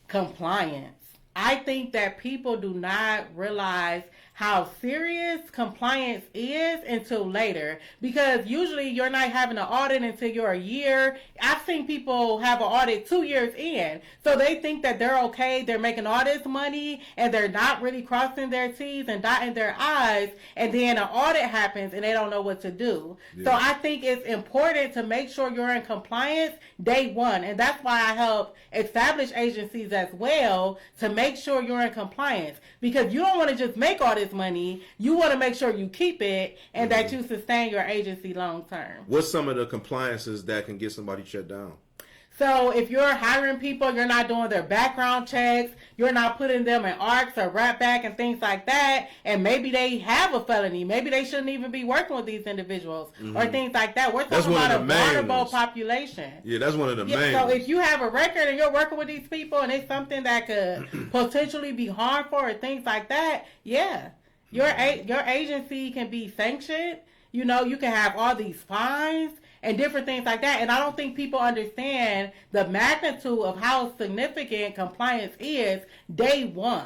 [SPEAKER 1] Compliance. I think that people do not realize how serious compliance is until later, because usually you're not having an audit until you're a year. I've seen people have an audit 2 years in, so they think that they're okay, they're making all this money, and they're not really crossing their T's and dotting their I's, and then an audit happens and they don't know what to do. Yeah. So I think it's important to make sure you're in compliance day one, and that's why I help establish agencies as well, to make sure you're in compliance, because you don't want to just make all this money. You want to make sure you keep it and that you sustain your agency long term.
[SPEAKER 3] What's some of the compliances that can get somebody shut down?
[SPEAKER 1] So if you're hiring people, you're not doing their background checks, you're not putting them in ARCs or RAT back and things like that, and maybe they have a felony, maybe they shouldn't even be working with these individuals, or things like that. We're talking about a vulnerable population.
[SPEAKER 3] Yeah, that's one of the main
[SPEAKER 1] So
[SPEAKER 3] ones.
[SPEAKER 1] if you have a record and you're working with these people and it's something that could potentially be harmful or things like that, yeah, your agency can be sanctioned. You know, you can have all these fines and different things like that. And I don't think people understand the magnitude of how significant compliance is day one.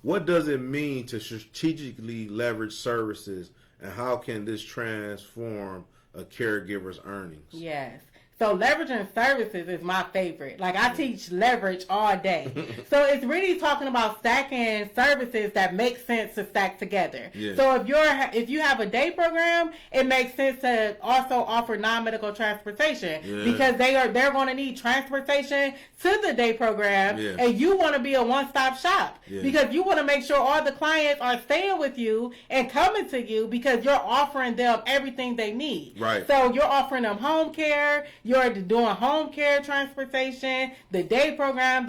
[SPEAKER 3] What does it mean to strategically leverage services, and how can this transform a caregiver's earnings?
[SPEAKER 1] Yes. So leveraging services is my favorite. Like, I teach leverage all day. So it's really talking about stacking services that make sense to stack together. Yeah. So if you have a day program, it makes sense to also offer non-medical transportation, because they're going to need transportation to the day program, and you want to be a one-stop shop, because you want to make sure all the clients are staying with you and coming to you, because you're offering them everything they need.
[SPEAKER 3] Right.
[SPEAKER 1] So you're offering them home care. You're doing home care transportation, the day program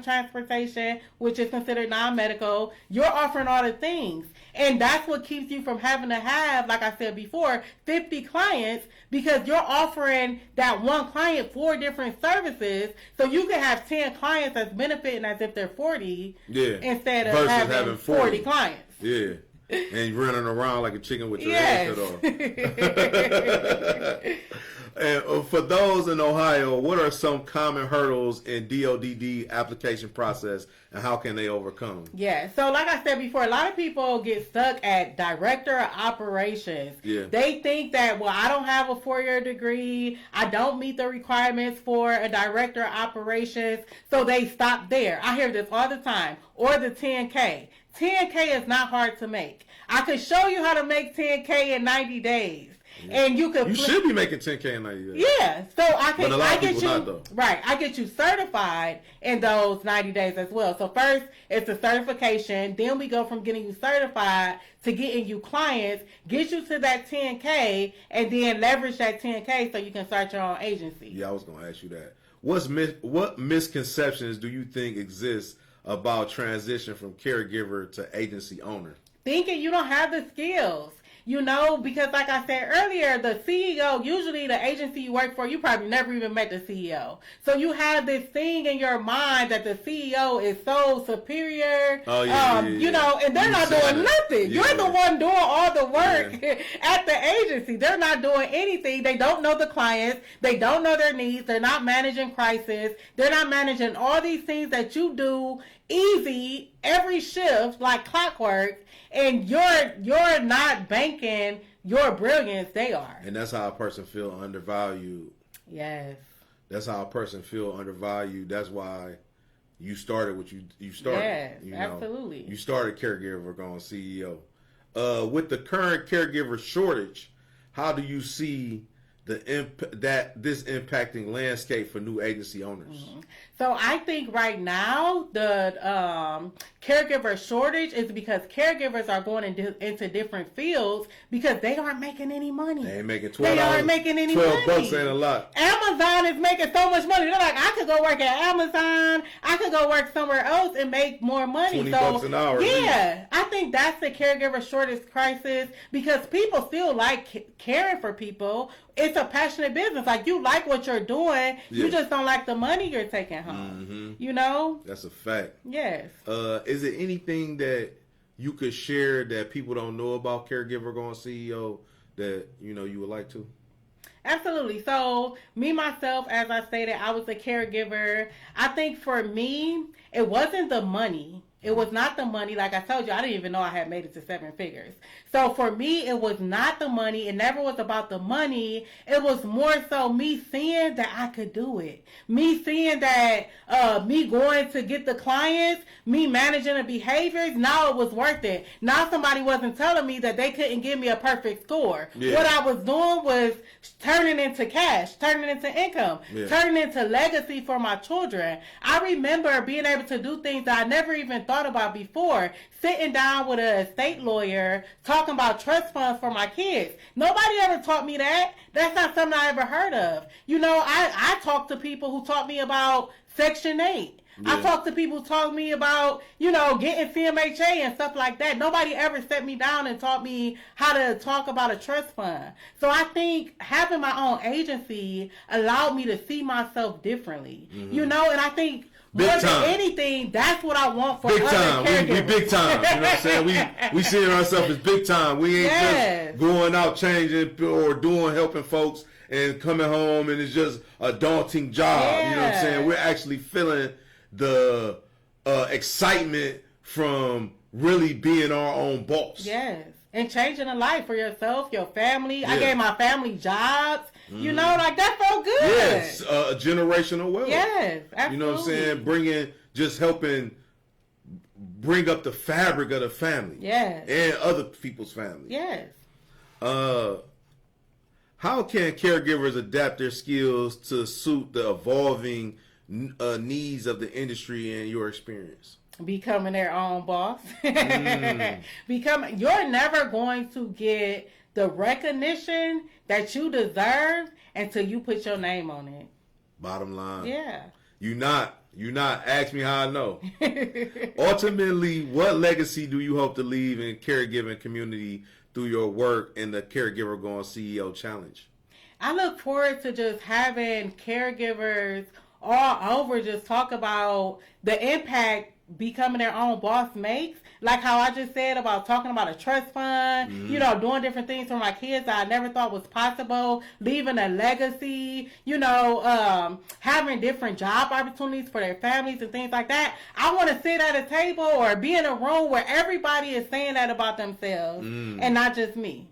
[SPEAKER 1] transportation, which is considered non-medical. You're offering all the things. And that's what keeps you from having to have, like I said before, 50 clients, because you're offering that one client 4 different services. So you can have 10 clients that's benefiting as if they're 40, instead of having 40 clients.
[SPEAKER 3] Yeah. And running around like a chicken with your head cut off. And for those in Ohio, what are some common hurdles in DODD application process, and how can they overcome?
[SPEAKER 1] Yeah, so like I said before, a lot of people get stuck at director of operations. Yeah. They think that, well, I don't have a 4-year degree, I don't meet the requirements for a director of operations, so they stop there. I hear this all the time. Or the 10K. 10K is not hard to make. I could show you how to make 10K in 90 days. And you
[SPEAKER 3] should be making 10K in 90 days.
[SPEAKER 1] Yeah, so I get you certified in those 90 days as well. So first it's the certification, then we go from getting you certified to getting you clients, get you to that 10K, and then leverage that 10K so you can start your own agency.
[SPEAKER 3] Yeah, I was going to ask you that. What misconceptions do you think exist about transition from caregiver to agency owner?
[SPEAKER 1] Thinking you don't have the skills. You know, because like I said earlier, the CEO, usually the agency you work for, you probably never even met the CEO. So you have this thing in your mind that the CEO is so superior, you know, and they're not doing nothing. Yeah. You're the one doing all the work at the agency. They're not doing anything. They don't know the clients. They don't know their needs. They're not managing crisis. They're not managing all these things that you do easy every shift like clockwork. And you're not banking your brilliance, they are.
[SPEAKER 3] And that's how a person feel undervalued.
[SPEAKER 1] Yes.
[SPEAKER 3] That's how a person feel undervalued. That's why you started what you started.
[SPEAKER 1] Yes,
[SPEAKER 3] you know?
[SPEAKER 1] Absolutely.
[SPEAKER 3] You started Caregiver going CEO. with the current caregiver shortage, how do you see this impacting landscape for new agency owners?
[SPEAKER 1] Mm-hmm. So I think right now the caregiver shortage is because caregivers are going into different fields because they aren't making any money.
[SPEAKER 3] They ain't making $12.
[SPEAKER 1] They aren't making any
[SPEAKER 3] 12
[SPEAKER 1] money.
[SPEAKER 3] bucks ain't a lot.
[SPEAKER 1] Amazon is making so much money. They're like, I could go work at Amazon. I could go work somewhere else and make more money.
[SPEAKER 3] 20 bucks an hour.
[SPEAKER 1] Yeah, I think that's the caregiver shortage crisis because people still like caring for people. It's a passionate business. Like, you like what you're doing. You just don't like the money you're taking home.
[SPEAKER 3] Mm-hmm.
[SPEAKER 1] You know?
[SPEAKER 3] That's a fact.
[SPEAKER 1] Yes.
[SPEAKER 3] Is it anything that you could share that people don't know about Caregiver Going CEO that, you know, you would like to?
[SPEAKER 1] Absolutely. So, me, myself, as I stated, I was a caregiver. I think for me, it wasn't the money. It was not the money. Like I told you, I didn't even know I had made it to 7 figures. So for me, it was not the money. It never was about the money. It was more so me seeing that I could do it. Me seeing that me going to get the clients, me managing the behaviors, now it was worth it. Now somebody wasn't telling me that they couldn't give me a perfect score.
[SPEAKER 3] Yeah.
[SPEAKER 1] What I was doing was turning into cash, turning into income, turning into legacy for my children. I remember being able to do things that I never even thought about before. Sitting down with an estate lawyer, talking about trust funds for my kids. Nobody ever taught me that. That's not something I ever heard of. You know, I talked to people who taught me about Section 8. I talked to people who taught me about, you know, getting CMHA and stuff like that. Nobody ever set me down and taught me how to talk about a trust fund. So I think having my own agency allowed me to see myself differently. You know, and I think more than anything, that's what I want for
[SPEAKER 3] big
[SPEAKER 1] other
[SPEAKER 3] time.
[SPEAKER 1] caregivers.
[SPEAKER 3] We big time. You know what I'm saying? We seeing ourselves as big time. We ain't just going out changing or helping folks and coming home and it's just a daunting job. You know what I'm saying? We're actually feeling the excitement from really being our own boss.
[SPEAKER 1] Yes. And changing a life for yourself, your family. I gave my family jobs. You know, like that felt good.
[SPEAKER 3] Yes, generational wealth.
[SPEAKER 1] Yes, absolutely.
[SPEAKER 3] You know what I'm saying? Helping bring up the fabric of the family.
[SPEAKER 1] Yes.
[SPEAKER 3] And other people's families.
[SPEAKER 1] Yes.
[SPEAKER 3] How can caregivers adapt their skills to suit the evolving needs of the industry and your experience?
[SPEAKER 1] Becoming their own boss. You're never going to get the recognition that you deserve until you put your name on it.
[SPEAKER 3] Bottom line.
[SPEAKER 1] Yeah.
[SPEAKER 3] You not ask me how I know. Ultimately, what legacy do you hope to leave in the caregiving community through your work in the Caregiver Going CEO Challenge?
[SPEAKER 1] I look forward to just having caregivers all over just talk about the impact becoming their own boss makes. Like how I just said about talking about a trust fund, you know, doing different things for my kids that I never thought was possible, leaving a legacy, you know, having different job opportunities for their families and things like that. I want to sit at a table or be in a room where everybody is saying that about themselves and not just me.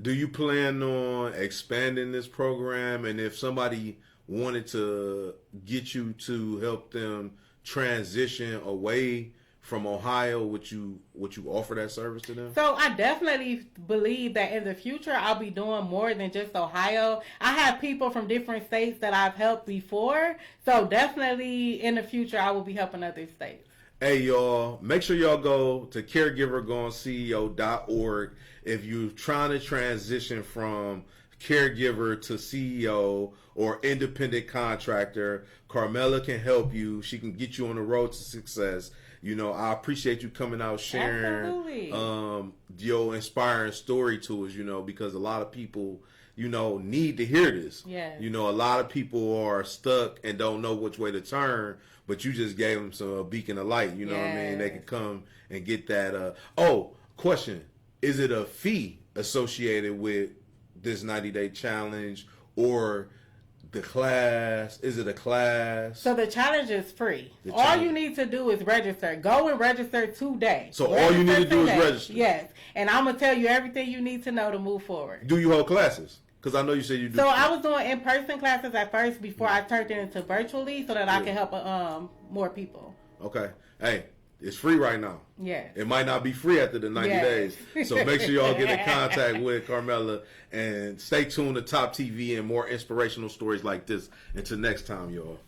[SPEAKER 3] Do you plan on expanding this program? And if somebody wanted to get you to help them transition away from Ohio, would you offer that service to them?
[SPEAKER 1] So I definitely believe that in the future I'll be doing more than just Ohio. I have people from different states that I've helped before, so definitely in the future I will be helping other states.
[SPEAKER 3] Hey y'all, make sure y'all go to caregivergoneceo.org if you're trying to transition from caregiver to CEO or independent contractor. Carmella can help you. She can get you on the road to success. You know, I appreciate you coming out sharing your inspiring story to us, you know, because a lot of people, you know, need to hear this.
[SPEAKER 1] Yes.
[SPEAKER 3] You know, a lot of people are stuck and don't know which way to turn, but you just gave them a beacon of light, you know what I mean? They can come and get that. Question. Is it a fee associated with this 90-day challenge or the class? Is it a class?
[SPEAKER 1] So the challenge is free. All you need to do is register. Go and register today.
[SPEAKER 3] So all you need to do is register?
[SPEAKER 1] Yes. And I'm going to tell you everything you need to know to move forward.
[SPEAKER 3] Do you hold classes? Because I know you said you do.
[SPEAKER 1] So I was doing in-person classes at first before I turned it into virtually so that I can help more people.
[SPEAKER 3] Okay. Hey, It's free right now.
[SPEAKER 1] Yes.
[SPEAKER 3] It might not be free after the 90
[SPEAKER 1] Yes.
[SPEAKER 3] days. So make sure y'all get in contact with Carmella and stay tuned to Top TV and more inspirational stories like this. Until next time, y'all.